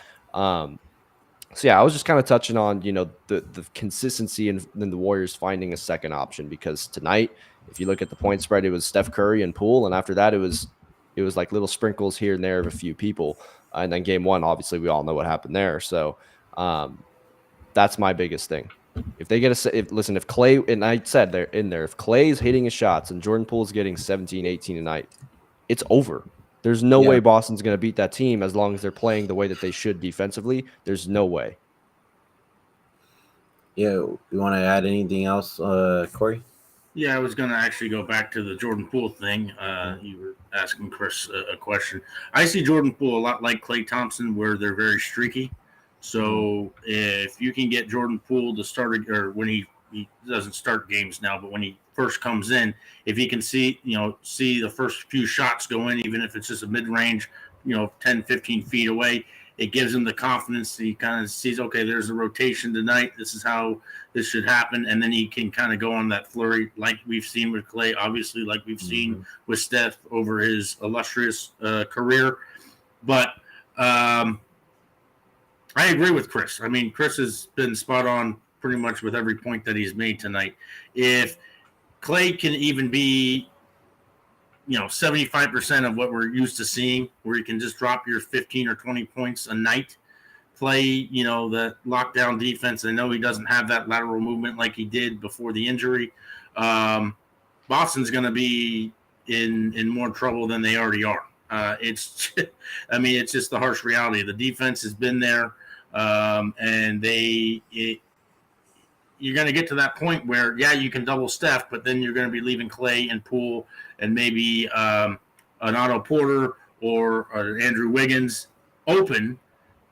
Speaker 2: So yeah, I was just kind of touching on, the consistency and then the Warriors finding a second option because tonight, if you look at the point spread, it was Steph Curry and Poole, and after that, it was like little sprinkles here and there of a few people, and then game 1, obviously, we all know what happened there. So that's my biggest thing. If they get if Klay, and I said there if Klay is hitting his shots and Jordan Poole is getting 17, 18 tonight, it's over. There's no way Boston's going to beat that team as long as they're playing the way that they should defensively. There's no way.
Speaker 1: Yeah, you want to add anything else, Corey?
Speaker 3: Yeah, I was going to actually go back to the Jordan Poole thing. You were asking Chris a question. I see Jordan Poole a lot like Klay Thompson, where they're very streaky. So if you can get Jordan Poole to start, or when he doesn't start games now, but when he first comes in, if he can see the first few shots go in, even if it's just a mid-range, 10, 15 feet away, it gives him the confidence. He kind of sees, okay, there's a rotation tonight. This is how this should happen. And then he can kind of go on that flurry like we've seen with Klay, obviously, like we've seen with Steph over his illustrious career. But I agree with Chris. I mean, Chris has been spot on pretty much with every point that he's made tonight. If Klay can even be 75% of what we're used to seeing, where you can just drop your 15 or 20 points a night play, the lockdown defense. I know he doesn't have that lateral movement like he did before the injury. Boston's going to be in more trouble than they already are. It's just the harsh reality. The defense has been there, and you're going to get to that point where, you can double Steph, but then you're going to be leaving Clay and Poole and maybe an Otto Porter or Andrew Wiggins open,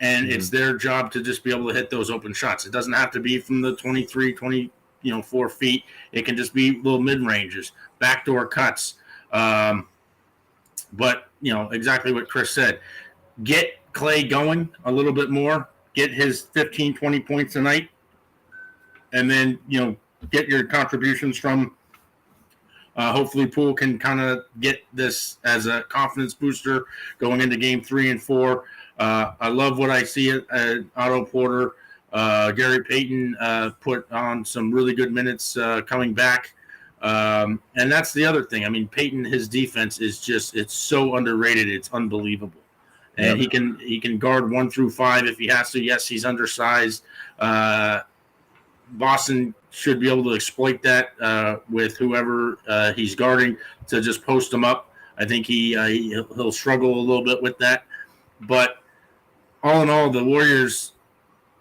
Speaker 3: and it's their job to just be able to hit those open shots. It doesn't have to be from the 24 feet. It can just be little mid-ranges, backdoor cuts. But, exactly what Chris said. Get Clay going a little bit more. Get his 15, 20 points a night. And then, get your contributions from hopefully Poole can kind of get this as a confidence booster going into game 3 and 4. I love what I see at Otto Porter. Gary Payton put on some really good minutes coming back. And that's the other thing. I mean, Payton, his defense is it's so underrated. It's unbelievable. And he can guard 1 through 5 if he has to. Yes, he's undersized. Boston should be able to exploit that with whoever he's guarding to just post him up. I think he'll struggle a little bit with that. But all in all, the Warriors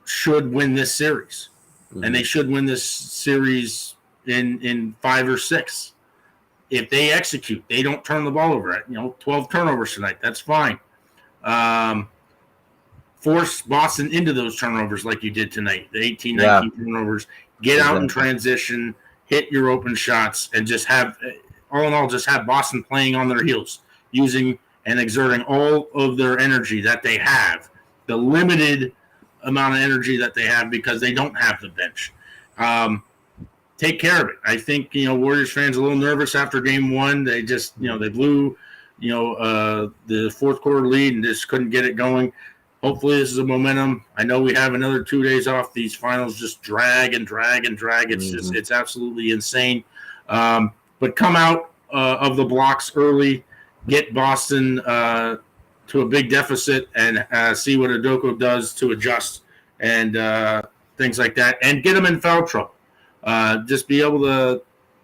Speaker 3: should win this series. And they should win this series in 5 or 6. If they execute, they don't turn the ball over. 12 turnovers tonight. That's fine. Force Boston into those turnovers like you did tonight, the 18, 19 turnovers. Get out in transition, hit your open shots, and just have, all in all, just have Boston playing on their heels, using and exerting all of their energy that they have, the limited amount of energy that they have because they don't have the bench. Take care of it. I think, Warriors fans are a little nervous after game 1. They just, they blew, the fourth quarter lead and just couldn't get it going. Hopefully this is a momentum. I know we have another 2 days off. These finals just drag and drag and drag. It's just, it's absolutely insane. But come out of the blocks early, get Boston to a big deficit, and see what Adoko does to adjust and things like that, and get them in foul trouble. Just be able to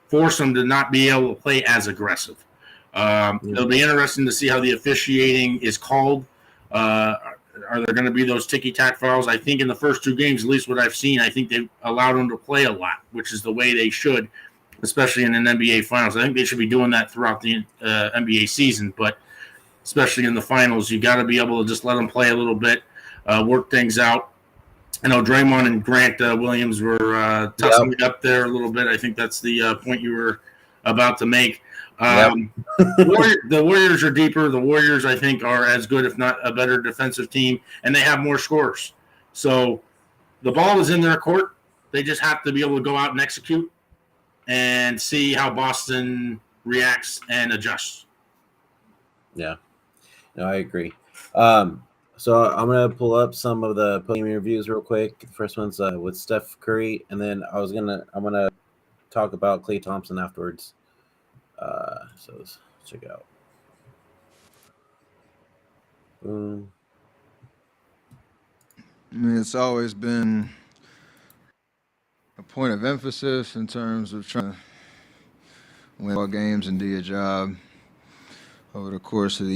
Speaker 3: force them to not be able to play as aggressive. It'll be interesting to see how the officiating is called. Are there going to be those ticky-tack fouls? I think in the first 2 games, at least what I've seen, I think they've allowed them to play a lot, which is the way they should, especially in an NBA Finals. I think they should be doing that throughout the NBA season, but especially in the finals, you got to be able to just let them play a little bit, work things out. I know Draymond and Grant Williams were tussling up there a little bit. I think that's the point you were about to make. The Warriors are deeper. The Warriors, I think, are as good, if not a better defensive team, and they have more scores. So the ball is in their court. They just have to be able to go out and execute and see how Boston reacts and adjusts.
Speaker 1: Yeah. No, I agree. So I'm going to pull up some of the podium reviews real quick. The first one's with Steph Curry, and then I'm going to talk about Klay Thompson afterwards. So let's check it out. Boom.
Speaker 4: I mean, it's always been a point of emphasis in terms of trying to win ball games and do your job. Over the course of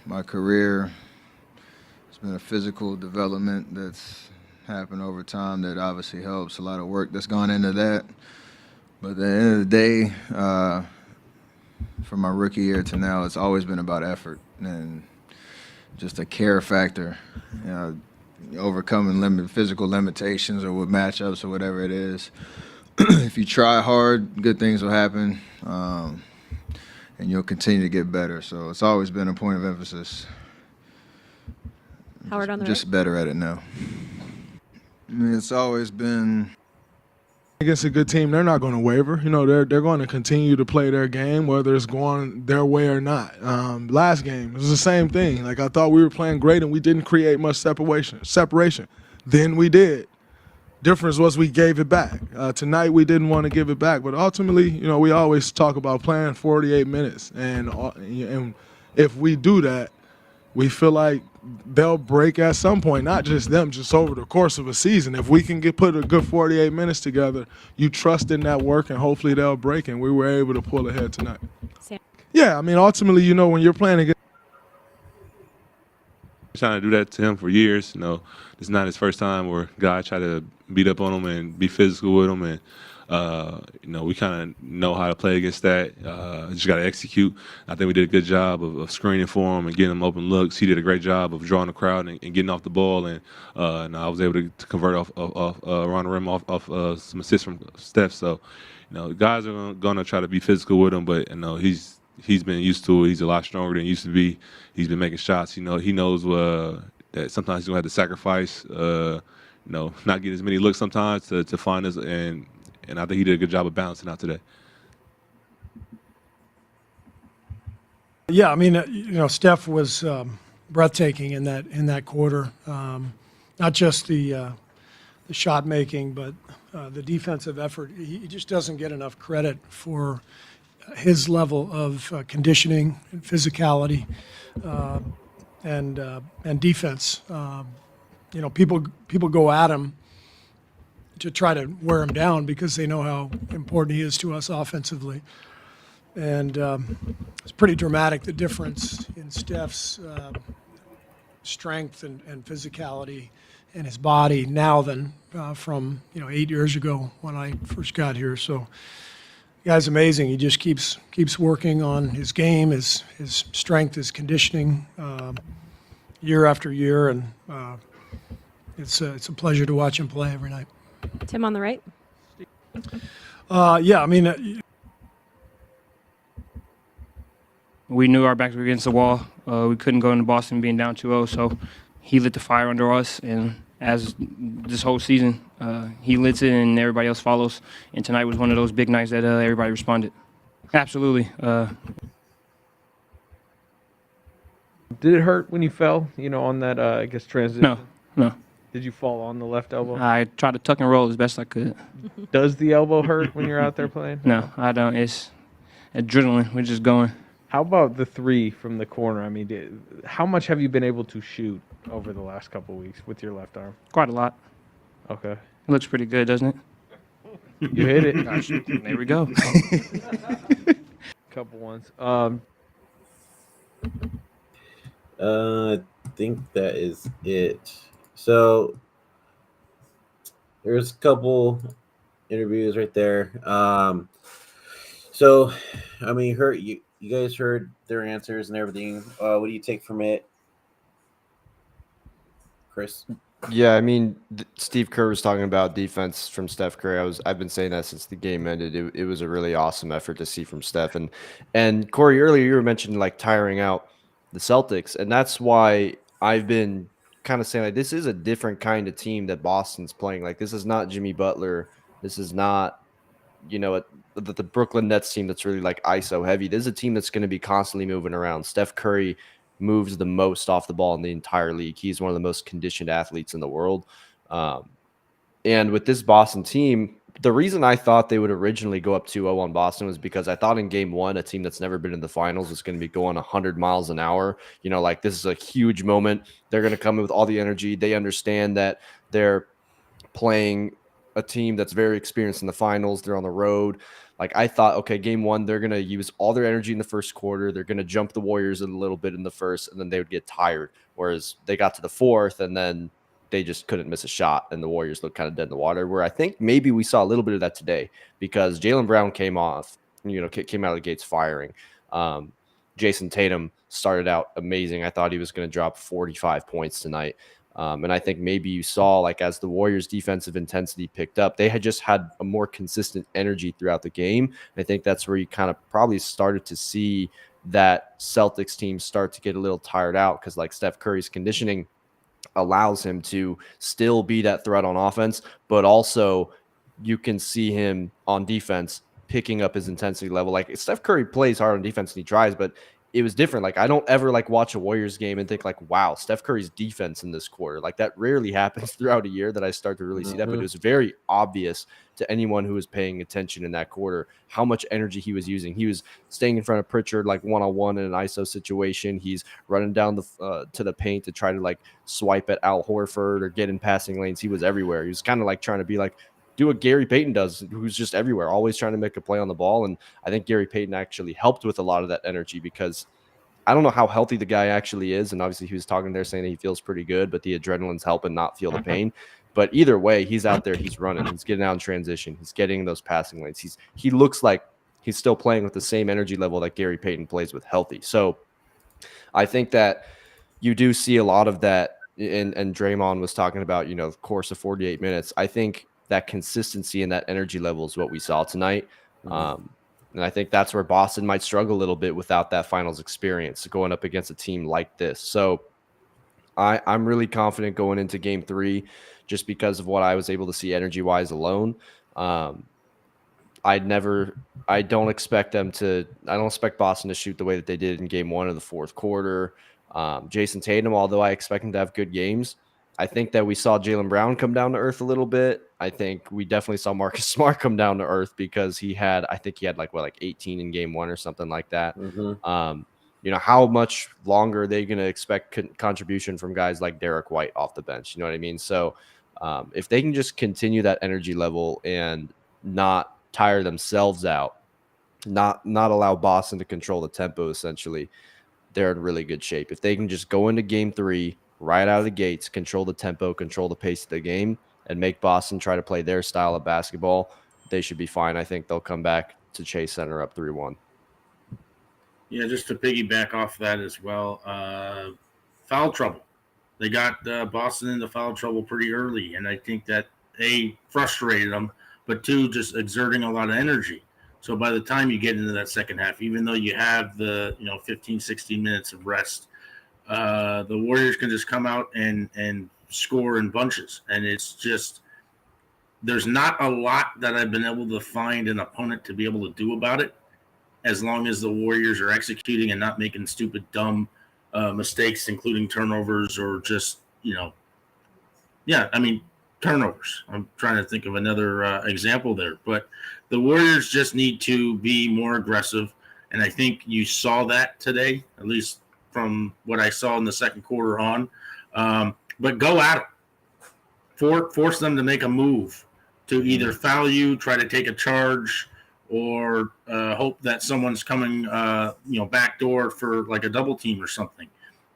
Speaker 4: my career, it's been a physical development that's happened over time that obviously helps. A lot of work that's gone into that. But at the end of the day, from my rookie year to now, it's always been about effort and just a care factor, overcoming physical limitations or with matchups or whatever it is. If you try hard, good things will happen, and you'll continue to get better. So it's always been a point of emphasis.
Speaker 5: Howard on the
Speaker 4: just
Speaker 5: right.
Speaker 4: Better at it now. I mean, it's always been.
Speaker 6: Against a good team, they're not going to waver. They're going to continue to play their game, whether it's going their way or not. Last game, it was the same thing. Like, I thought we were playing great and we didn't create much separation. Then we did. Difference was we gave it back. Tonight we didn't want to give it back, but ultimately, we always talk about playing 48 minutes, and if we do that, we feel like they'll break at some point, not just them, just over the course of a season. If we can put a good 48 minutes together, you trust in that work, and hopefully they'll break, and we were able to pull ahead tonight.
Speaker 5: Sam.
Speaker 6: Yeah, I mean, ultimately, you know, when you're playing against
Speaker 7: trying to do that to him for years. You know, it's not his first time where guy tried to beat up on him and be physical with him, and you know, we kind of know how to play against that. Just got to execute. I think we did a good job of screening for him and getting him open looks. He did a great job of drawing the crowd and getting off the ball, and I was able to convert off around the rim off some assists from Steph. So, you know, guys are gonna try to be physical with him, but you know, he's been used to it. He's a lot stronger than he used to be. He's been making shots. You know, he knows that sometimes he's gonna have to sacrifice. You know, not get as many looks sometimes to find us, and I think he did a good job of balancing out today.
Speaker 8: Yeah, I mean, you know, Steph was breathtaking in that quarter. Not just the shot making, but the defensive effort. He just doesn't get enough credit for his level of conditioning and physicality and defense. You know, people go at him to try to wear him down because they know how important he is to us offensively. And it's pretty dramatic, the difference in Steph's strength and physicality and his body now than from, you know, 8 years ago when I first got here. So the guy's amazing. He just keeps working on his game, his strength, his conditioning year after year. And it's a pleasure to watch him play every night.
Speaker 5: Tim on the right.
Speaker 8: Yeah, I mean,
Speaker 9: we knew our backs were against the wall. We couldn't go into Boston being down 2-0, so he lit the fire under us. And as this whole season, he lit it and everybody else follows. And tonight was one of those big nights that everybody responded. Absolutely.
Speaker 10: Did it hurt when you fell, you know, on that, I guess, transition?
Speaker 9: No.
Speaker 10: Did you fall on the left elbow?
Speaker 9: I tried to tuck and roll as best I could.
Speaker 10: Does the elbow hurt when you're out there playing?
Speaker 9: No, I don't. It's adrenaline. We're just going.
Speaker 10: How about the three from the corner? I mean, how much have you been able to shoot over the last couple of weeks with your left arm?
Speaker 9: Quite a lot.
Speaker 10: Okay.
Speaker 9: It looks pretty good, doesn't it?
Speaker 10: You hit it.
Speaker 9: Gosh, there we go.
Speaker 10: Couple ones.
Speaker 1: I think that is it. So there's a couple interviews right there. So I mean, you guys heard their answers and everything. What do you take from it, Chris?
Speaker 2: Yeah, I mean, Steve Kerr was talking about defense from Steph Curry. I've been saying that since the game ended. It was a really awesome effort to see from Steph. And Corey, earlier you were mentioning like tiring out the Celtics, and that's why I've been kind of saying like this is a different kind of team that Boston's playing. Like this is not Jimmy Butler. This is not, you know, the Brooklyn Nets team that's really like ISO heavy. This is a team that's going to be constantly moving around. Steph Curry moves the most off the ball in the entire league. He's one of the most conditioned athletes in the world. And with this Boston team, the reason I thought they would originally go up 2-0 on Boston was because I thought in game one, a team that's never been in the finals was going to be going 100 miles an hour. You know, like this is a huge moment. They're going to come in with all the energy. They understand that they're playing a team that's very experienced in the finals. They're on the road. Like I thought, okay, game one, they're going to use all their energy in the first quarter. They're going to jump the Warriors a little bit in the first, and then they would get tired. Whereas they got to the fourth, and then they just couldn't miss a shot, and the Warriors looked kind of dead in the water, where I think maybe we saw a little bit of that today because Jaylen Brown came out of the gates firing. Jason Tatum started out amazing. I thought he was going to drop 45 points tonight. And I think maybe you saw, like, as the Warriors' defensive intensity picked up, they had just had a more consistent energy throughout the game. And I think that's where you kind of probably started to see that Celtics team start to get a little tired out because, like, Steph Curry's conditioning allows him to still be that threat on offense, but also you can see him on defense picking up his intensity level. Like, Steph Curry plays hard on defense and he tries, but it was different. Like, I don't ever like watch a Warriors game and think like, wow, Steph Curry's defense in this quarter. Like, that rarely happens throughout a year that I start to really see that. But it was very obvious to anyone who was paying attention in that quarter how much energy he was using. He was staying in front of Pritchard like one-on-one in an ISO situation. He's running down the to the paint to try to like swipe at Al Horford or get in passing lanes. He was everywhere. He was kind of like trying to be like, do what Gary Payton does, who's just everywhere, always trying to make a play on the ball. And I think Gary Payton actually helped with a lot of that energy, because I don't know how healthy the guy actually is. And obviously he was talking there saying that he feels pretty good, but the adrenaline's helping not feel the pain. But either way, he's out there, he's running, he's getting out in transition, he's getting those passing lanes. He looks like he's still playing with the same energy level that Gary Payton plays with healthy. So I think that you do see a lot of that. And Draymond was talking about, you know, the course of 48 minutes. I think that consistency and that energy level is what we saw tonight. And I think that's where Boston might struggle a little bit without that finals experience going up against a team like this. So I'm really confident going into game 3 just because of what I was able to see energy wise alone. I don't expect Boston to shoot the way that they did in game 1 of the fourth quarter. Jason Tatum, although I expect him to have good games, I think that we saw Jaylen Brown come down to earth a little bit. I think we definitely saw Marcus Smart come down to earth because he had like 18 in game 1 or something like that. You know, how much longer are they going to expect contribution from guys like Derek White off the bench? You know what I mean? So if they can just continue that energy level and not tire themselves out, not allow Boston to control the tempo, essentially, they're in really good shape. If they can just go into game 3 right out of the gates, control the tempo, control the pace of the game, and make Boston try to play their style of basketball, they should be fine. I think they'll come back to Chase Center up 3-1.
Speaker 3: Yeah, just to piggyback off that as well, foul trouble. They got Boston into foul trouble pretty early, and I think that, A, frustrated them, but 2, just exerting a lot of energy. So by the time you get into that second half, even though you have the 15, 16 minutes of rest, the Warriors can just come out and score in bunches. And it's just, there's not a lot that I've been able to find an opponent to be able to do about it, as long as the Warriors are executing and not making stupid, dumb mistakes, including turnovers or just, turnovers. I'm trying to think of another example there. But the Warriors just need to be more aggressive. And I think you saw that today, at least from what I saw in the second quarter on. But go at them. Force them to make a move, to either foul you, try to take a charge, or hope that someone's coming, backdoor for like a double team or something.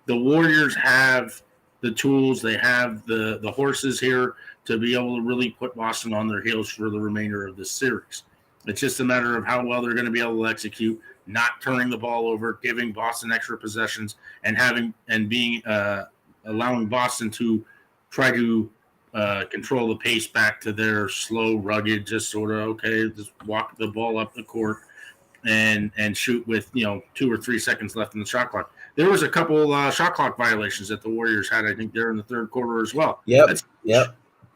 Speaker 3: The Warriors have the tools. They have the horses here to be able to really put Boston on their heels for the remainder of this series. It's just a matter of how well they're going to be able to execute, not turning the ball over, giving Boston extra possessions, and allowing Boston to try to control the pace back to their slow, rugged, just sort of, just walk the ball up the court and shoot with 2 or 3 seconds left in the shot clock. There was a couple shot clock violations that the Warriors had, I think, there in the third quarter as well.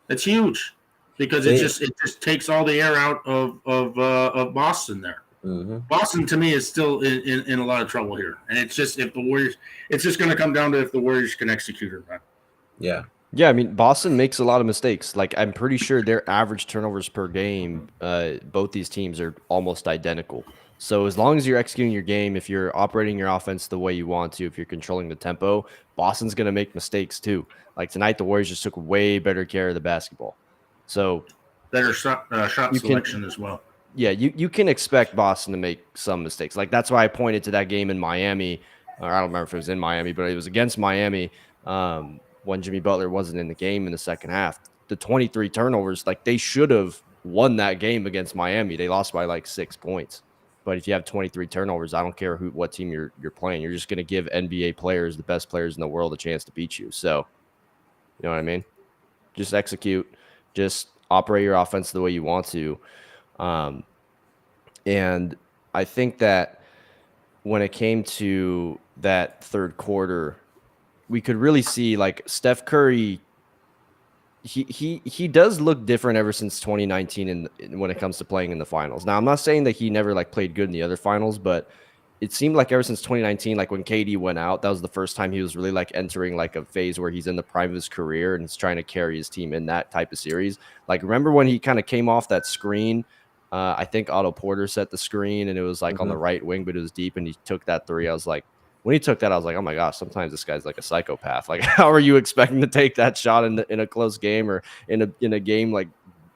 Speaker 3: That's huge because it just takes all the air out of Boston there. Boston, to me, is still in a lot of trouble here, and it's just it's just going to come down to if the Warriors can execute or not.
Speaker 2: Yeah, I mean, Boston makes a lot of mistakes. Like, I'm pretty sure their average turnovers per game, both these teams are almost identical. So as long as you're executing your game, if you're operating your offense the way you want to, if you're controlling the tempo, Boston's going to make mistakes too. Like tonight, the Warriors just took way better care of the basketball. So
Speaker 3: better shot selection as well.
Speaker 2: Yeah, you can expect Boston to make some mistakes. Like that's why I pointed to that game in Miami, or I don't remember if it was in Miami, but it was against Miami when Jimmy Butler wasn't in the game in the second half. The 23 turnovers, like they should have won that game against Miami. They lost by like 6 points. But if you have 23 turnovers, I don't care what team you're playing. You're just going to give NBA players, the best players in the world, a chance to beat you. So, you know what I mean? Just execute. Just operate your offense the way you want to. And I think that when it came to that third quarter, we could really see like Steph Curry. He does look different ever since 2019 when it comes to playing in the finals. Now, I'm not saying that he never like played good in the other finals, but it seemed like ever since 2019, like when KD went out, that was the first time he was really like entering like a phase where he's in the prime of his career and he's trying to carry his team in that type of series. Like, remember when he kind of came off that screen? I think Otto Porter set the screen and it was like on the right wing, but it was deep and he took that three. I was like, when he took that, I was like, oh my gosh, sometimes this guy's like a psychopath. Like, how are you expecting to take that shot in a close game or in a game like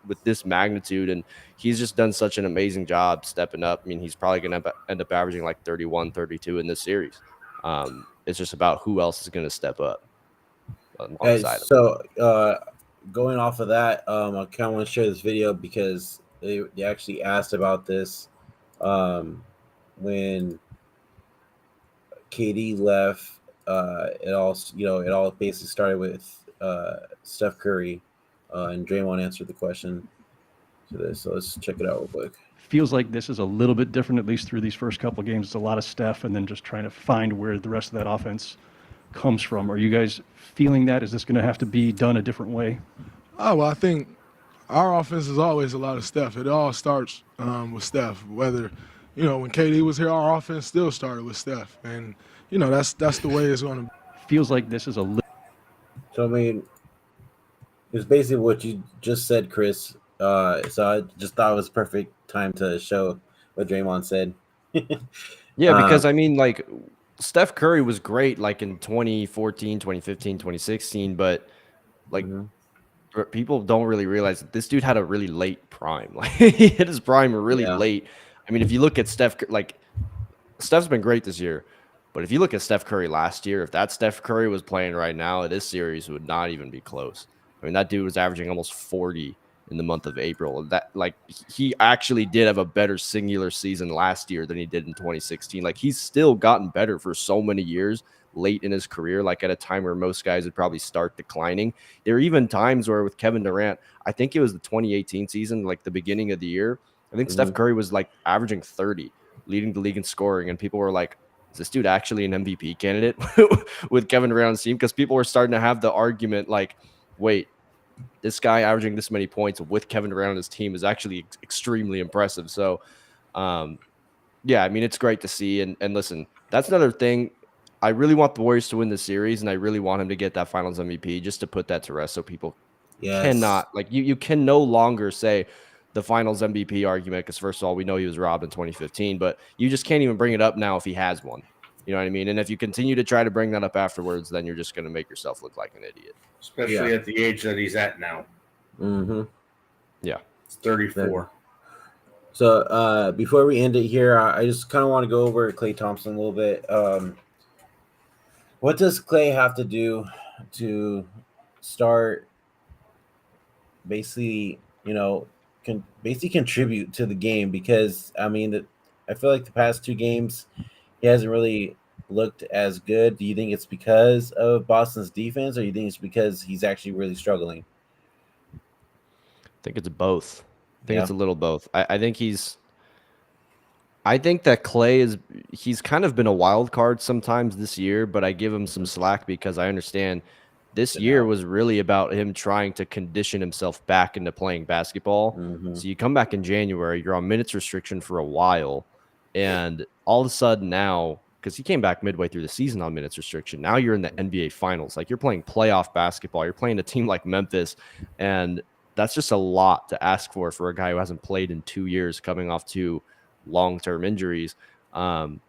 Speaker 2: with this magnitude? And he's just done such an amazing job stepping up. I mean, he's probably going to end up averaging like 31, 32 in this series. It's just about who else is going to step up on the side.
Speaker 1: So going off of that, I kind of want to share this video because they actually asked about this when KD left. It all basically started with Steph Curry, and Draymond answered the question to this. So let's check it out real quick.
Speaker 5: Feels like this is a little bit different, at least through these first couple of games. It's a lot of Steph, and then just trying to find where the rest of that offense comes from. Are you guys feeling that? Is this going to have to be done a different way?
Speaker 6: Oh, well, I think our offense is always a lot of Steph. It all starts with Steph. Whether, when KD was here, our offense still started with Steph. And, that's the way it's going to be.
Speaker 5: Feels like this is a little.
Speaker 1: So, I mean, it's basically what you just said, Chris. So I just thought it was perfect time to show what Draymond said.
Speaker 2: Yeah, because I mean, like, Steph Curry was great like in 2014, 2015, 2016, but like people don't really realize that this dude had a really late prime. Like, he hit his prime really late. I mean, if you look at Steph, like, Steph's been great this year, but if you look at Steph Curry last year, if that Steph Curry was playing right now, this series would not even be close. I mean, that dude was averaging almost 40 in the month of April. That, like, he actually did have a better singular season last year than he did in 2016. Like, he's still gotten better for so many years late in his career, like at a time where most guys would probably start declining. There are even times where with Kevin Durant, I think it was the 2018 season, like the beginning of the year, I think Steph Curry was like averaging 30, leading the league in scoring. And people were like, is this dude actually an MVP candidate with Kevin Durant on his team? Because people were starting to have the argument like, wait, this guy averaging this many points with Kevin Durant on his team is actually extremely impressive. So, yeah, I mean, it's great to see. And listen, that's another thing. I really want the Warriors to win the series, and I really want him to get that Finals MVP just to put that to rest so people cannot, like, you can no longer say the Finals MVP argument because, first of all, we know he was robbed in 2015, but you just can't even bring it up now if he has one. You know what I mean? And if you continue to try to bring that up afterwards, then you're just going to make yourself look like an idiot.
Speaker 3: Especially at the age that he's at now.
Speaker 2: Yeah.
Speaker 3: It's 34.
Speaker 1: So before we end it here, I just kind of want to go over Klay Thompson a little bit. What does Klay have to do to start basically, contribute to the game? Because, I mean, I feel like the past two games, he hasn't really looked as good. Do you think it's because of Boston's defense, or do you think it's because he's actually really struggling?
Speaker 2: I think it's both. I think it's a little both. I think that Klay he's kind of been a wild card sometimes this year, but I give him some slack because I understand this year was really about him trying to condition himself back into playing basketball. So you come back in January, you're on minutes restriction for a while, and all of a sudden now, because he came back midway through the season on minutes restriction, now you're in the NBA Finals. Like, you're playing playoff basketball. You're playing a team like Memphis, and that's just a lot to ask for a guy who hasn't played in 2 years coming off two long-term injuries. So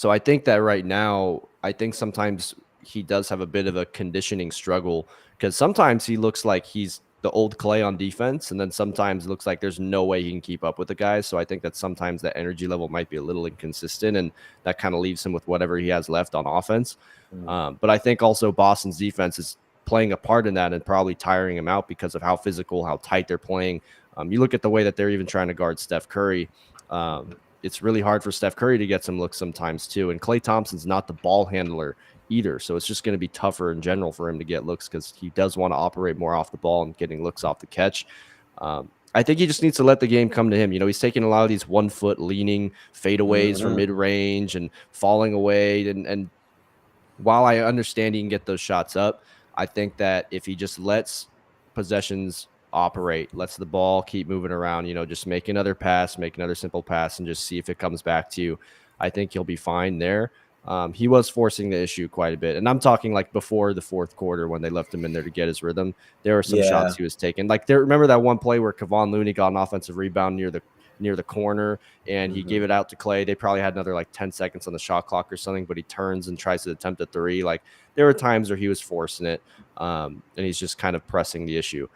Speaker 2: I think that right now, I think sometimes he does have a bit of a conditioning struggle because sometimes he looks like he's the old Klay on defense, and then sometimes it looks like there's no way he can keep up with the guys. So I think that sometimes that energy level might be a little inconsistent, and that kind of leaves him with whatever he has left on offense. But I think also Boston's defense is playing a part in that and probably tiring him out because of how physical, how tight they're playing. You look at the way that they're even trying to guard Steph Curry. It's really hard for Steph Curry to get some looks sometimes too. And Klay Thompson's not the ball handler either. So it's just going to be tougher in general for him to get looks because he does want to operate more off the ball and getting looks off the catch. I think he just needs to let the game come to him. He's taking a lot of these 1 foot leaning fadeaways from mid range and falling away. And while I understand he can get those shots up, I think that if he just lets possessions operate, lets the ball keep moving around, just make another pass, make another simple pass, and just see if it comes back to you. I think he'll be fine there. He was forcing the issue quite a bit. And I'm talking like before the fourth quarter when they left him in there to get his rhythm. There were some
Speaker 1: Yeah.
Speaker 2: shots he was taking. Like remember that one play where Kevon Looney got an offensive rebound near the corner and he gave it out to Clay. They probably had another like 10 seconds on the shot clock or something, but he turns and tries to attempt a three. Like there were times where he was forcing it, and he's just kind of pressing the issue.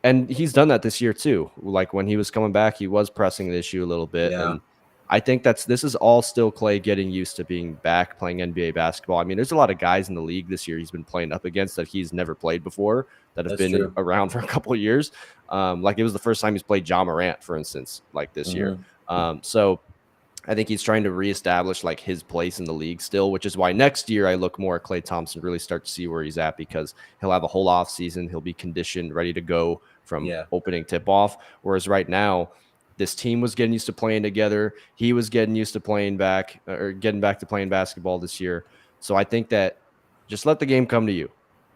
Speaker 2: And he's done that this year too. Like when he was coming back, he was pressing the issue a little bit.
Speaker 1: Yeah.
Speaker 2: And I think this is all still Clay getting used to being back playing NBA basketball. I mean, there's a lot of guys in the league this year he's been playing up against that he's never played before that have
Speaker 1: That's
Speaker 2: been
Speaker 1: true.
Speaker 2: around for a couple of years. Like it was the first time he's played Ja Morant, for instance, like this year. So I think he's trying to reestablish like his place in the league still, which is why next year I look more at Klay Thompson, really start to see where he's at because he'll have a whole off season. He'll be conditioned, ready to go from opening tip off. Whereas right now, this team was getting used to playing together. He was getting used to playing back or getting back to playing basketball this year. So I think that just let the game come to you.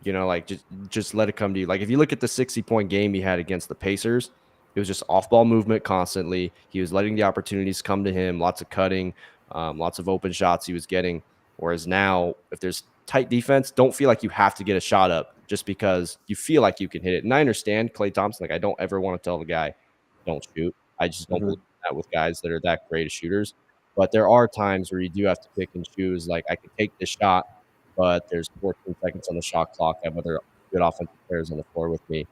Speaker 2: You know, like just let it come to you. Like if you look at the 60-point game he had against the Pacers, it was just off-ball movement constantly. He was letting the opportunities come to him, lots of cutting, lots of open shots he was getting. Whereas now, if there's tight defense, don't feel like you have to get a shot up just because you feel like you can hit it. And I understand Klay Thompson. Like I don't ever want to tell the guy, don't shoot. I just don't believe that with guys that are that great of shooters. But there are times where you do have to pick and choose. Like I can take this shot, but there's 14 seconds on the shot clock. I have other good offensive players on the floor with me.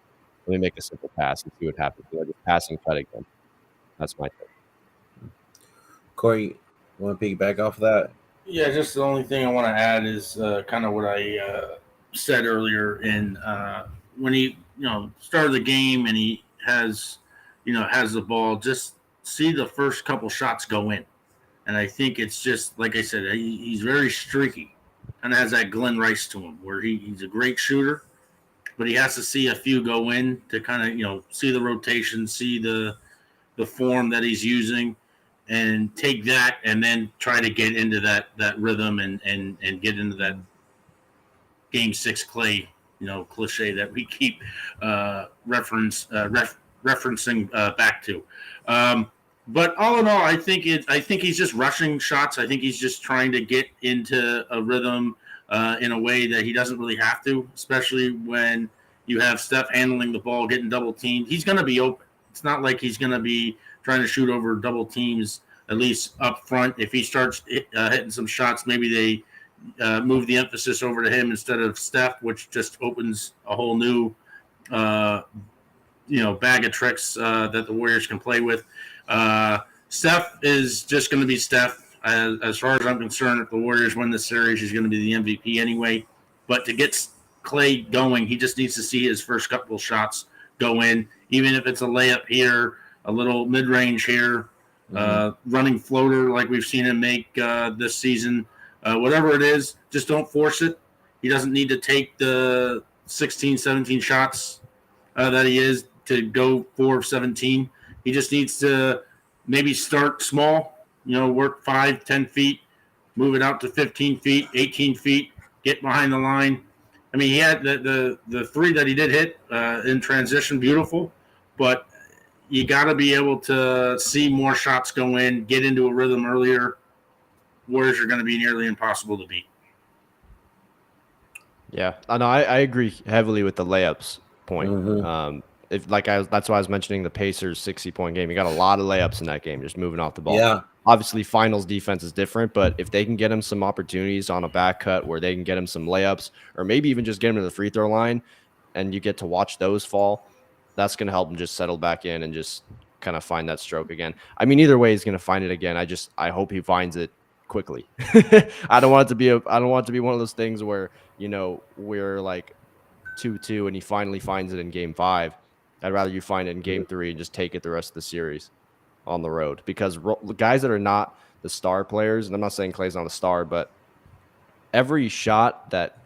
Speaker 2: Let me make a simple pass and see what happens. You know, just pass and cut again. That's my thing.
Speaker 1: Corey, want to piggyback off of that?
Speaker 3: Yeah, just the only thing I want to add is kind of what I said earlier. In when he started the game and he has the ball, just see the first couple shots go in, and I think it's just like I said, he's very streaky, and has that Glenn Rice to him, where he's a great shooter. But he has to see a few go in to kind of, see the rotation, see the form that he's using, and take that and then try to get into that rhythm and get into that game 6 Clay, cliche that we keep referencing back to. But all in all, I think he's just rushing shots. I think he's just trying to get into a rhythm in a way that he doesn't really have to, especially when you have Steph handling the ball, getting double teamed. He's going to be open. It's not like he's going to be trying to shoot over double teams, at least up front. If he starts hitting some shots, maybe they move the emphasis over to him instead of Steph, which just opens a whole new, bag of tricks that the Warriors can play with. Steph is just going to be Steph. As far as I'm concerned, if the Warriors win this series, he's going to be the MVP anyway. But to get Clay going, he just needs to see his first couple of shots go in, even if it's a layup here, a little mid-range here, running floater like we've seen him make this season. Whatever it is, just don't force it. He doesn't need to take the 16, 17 shots that he is to go 4 of 17. He just needs to maybe start small, work 5, 10 feet, move it out to 15 feet, 18 feet, get behind the line. I mean, he had the 3 that he did hit in transition, beautiful, but you got to be able to see more shots go in, get into a rhythm earlier. Warriors are going to be nearly impossible to beat.
Speaker 2: Yeah, I agree heavily with the layups point. That's why I was mentioning the Pacers 60-point game. You got a lot of layups in that game, just moving off the ball.
Speaker 1: Yeah.
Speaker 2: Obviously, finals defense is different, but if they can get him some opportunities on a back cut where they can get him some layups, or maybe even just get him to the free throw line, and you get to watch those fall, that's going to help him just settle back in and just kind of find that stroke again. I mean, either way, he's going to find it again. I hope he finds it quickly. I don't want it to be one of those things where we're like 2-2 and he finally finds it in game 5. I'd rather you find it in game 3 and just take it the rest of the series on the road, because guys that are not the star players, and I'm not saying Clay's not a star, but every shot that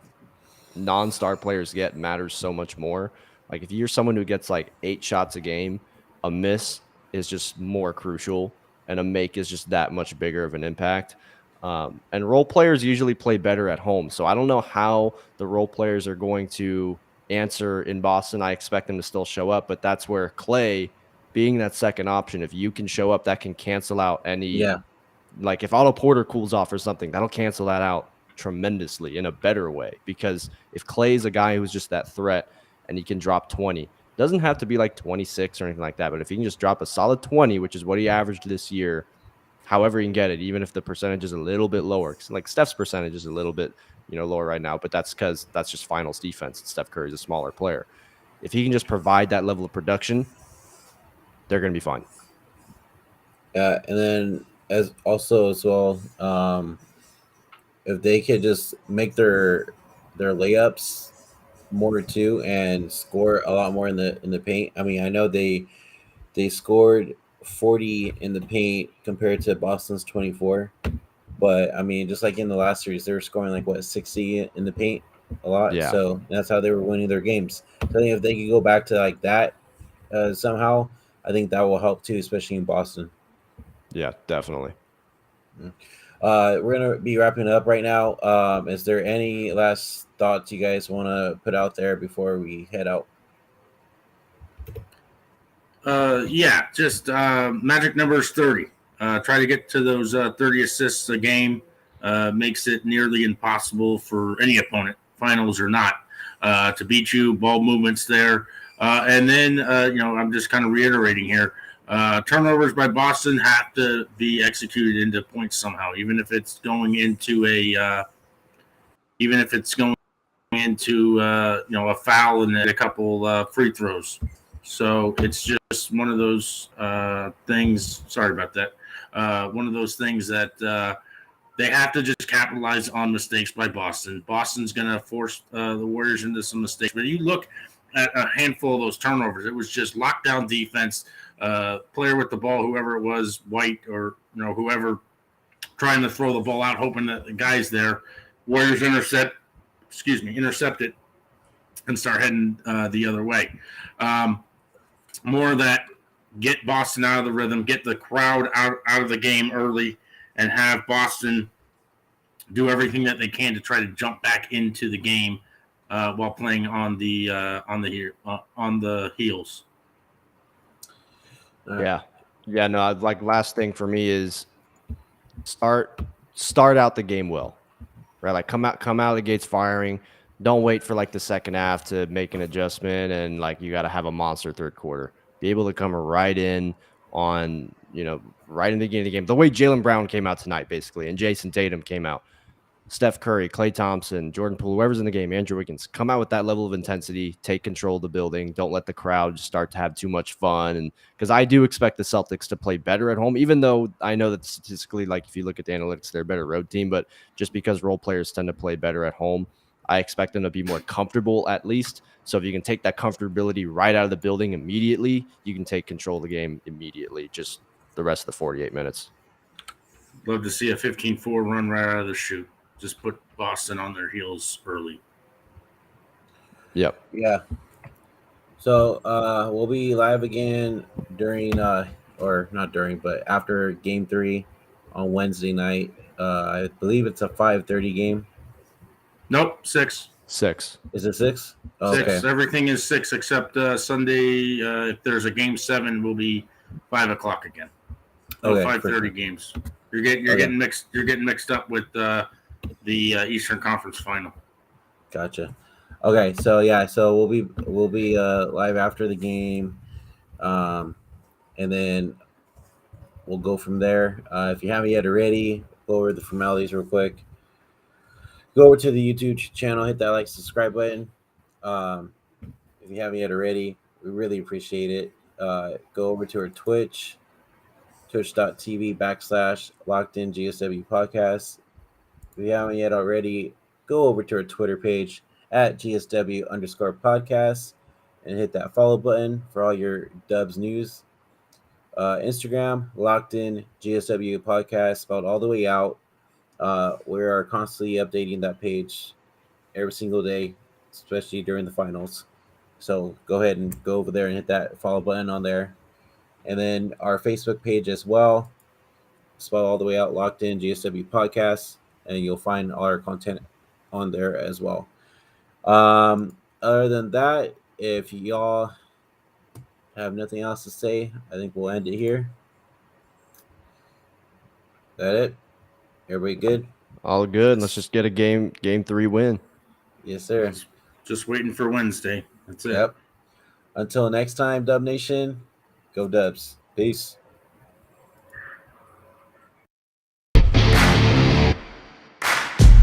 Speaker 2: non-star players get matters so much more. Like if you're someone who gets like 8 shots a game, a miss is just more crucial, and a make is just that much bigger of an impact. And role players usually play better at home. So I don't know how the role players are going to answer in Boston. I expect them to still show up, but that's where Clay, being that second option, if you can show up, that can cancel out any Like if Otto Porter cools off or something, that'll cancel that out tremendously in a better way. Because if Clay's a guy who's just that threat and he can drop 20, doesn't have to be like 26 or anything like that, but if he can just drop a solid 20, which is what he averaged this year, however he can get it, even if the percentage is a little bit lower. Like Steph's percentage is a little bit, lower right now, but that's because that's just finals defense. Steph Curry's a smaller player. If he can just provide that level of production, they're going to be fine.
Speaker 1: And then as well, if they could just make their layups more too and score a lot more in the paint. I mean, I know they scored 40 in the paint compared to Boston's 24, but I mean, just like in the last series, they were scoring like 60 in the paint a lot.
Speaker 2: Yeah.
Speaker 1: So that's how they were winning their games. So I think if they could go back to like that somehow, I think that will help too, especially in Boston.
Speaker 2: Yeah, definitely.
Speaker 1: We're gonna be wrapping up right now. Is there any last thoughts you guys want to put out there before we head out?
Speaker 3: Just magic number is 30. Try to get to those 30 assists a game. Makes it nearly impossible for any opponent, finals or not, to beat you. Ball movements there. And then, I'm just kind of reiterating here. Turnovers by Boston have to be executed into points somehow, even if it's going into a foul and then a couple free throws. So it's just one of those things. Sorry about that. One of those things that they have to just capitalize on mistakes by Boston. Boston's going to force the Warriors into some mistakes. But you look at a handful of those turnovers, it was just lockdown defense. Player with the ball, whoever it was, White or whoever, trying to throw the ball out, hoping that the guy's there. Warriors intercept it, and start heading the other way. More of that, get Boston out of the rhythm, get the crowd out of the game early, and have Boston do everything that they can to try to jump back into the game while playing on the heels.
Speaker 2: Yeah. No, like last thing for me is start out the game well, right? Like come out of the gates firing. Don't wait for like the second half to make an adjustment and like you got to have a monster third quarter. Be able to come right in on, right in the beginning of the game. The way Jaylen Brown came out tonight, basically, and Jason Tatum came out. Steph Curry, Klay Thompson, Jordan Poole, whoever's in the game, Andrew Wiggins, come out with that level of intensity, take control of the building. Don't let the crowd start to have too much fun. And because I do expect the Celtics to play better at home, even though I know that statistically, like if you look at the analytics, they're a better road team. But just because role players tend to play better at home, I expect them to be more comfortable at least. So if you can take that comfortability right out of the building immediately, you can take control of the game immediately, just the rest of the 48 minutes.
Speaker 3: Love to see a 15-4 run right out of the chute. Just put Boston on their heels early.
Speaker 2: Yep.
Speaker 1: Yeah. So we'll be live again during or not during, but after Game 3 on Wednesday night. I believe it's a 5:30 game.
Speaker 3: Nope, 6.
Speaker 2: 6.
Speaker 1: Is it 6? Oh,
Speaker 3: 6.
Speaker 1: okay.
Speaker 3: Everything is 6 except Sunday. If there's a Game 7, will be 5 o'clock again. No,
Speaker 1: Okay,
Speaker 3: 5:30 games. You're getting mixed. You're getting mixed up with the Eastern Conference Final.
Speaker 1: Gotcha. Okay, so yeah, so we'll be live after the game, and then we'll go from there. If you haven't yet already, go over the formalities real quick. Go over to the YouTube channel, hit that subscribe button. If you haven't yet already, we really appreciate it. Go over to our twitch.tv/LockedInGSW podcast. If you haven't yet already, go over to our Twitter page at GSW_podcast and hit that follow button for all your Dubs news. Instagram, Locked In GSW podcast, spelled all the way out. We are constantly updating that page every single day, especially during the finals. So go ahead and go over there and hit that follow button on there. And then our Facebook page as well, spelled all the way out, Locked In GSW podcast, and you'll find all our content on there as well. Other than that, if y'all have nothing else to say, I think we'll end it here. That it? Everybody good?
Speaker 2: All good. Let's just get a game 3 win.
Speaker 1: Yes, sir.
Speaker 3: Just waiting for Wednesday. That's it.
Speaker 1: Yep. Until next time, Dub Nation, go Dubs. Peace.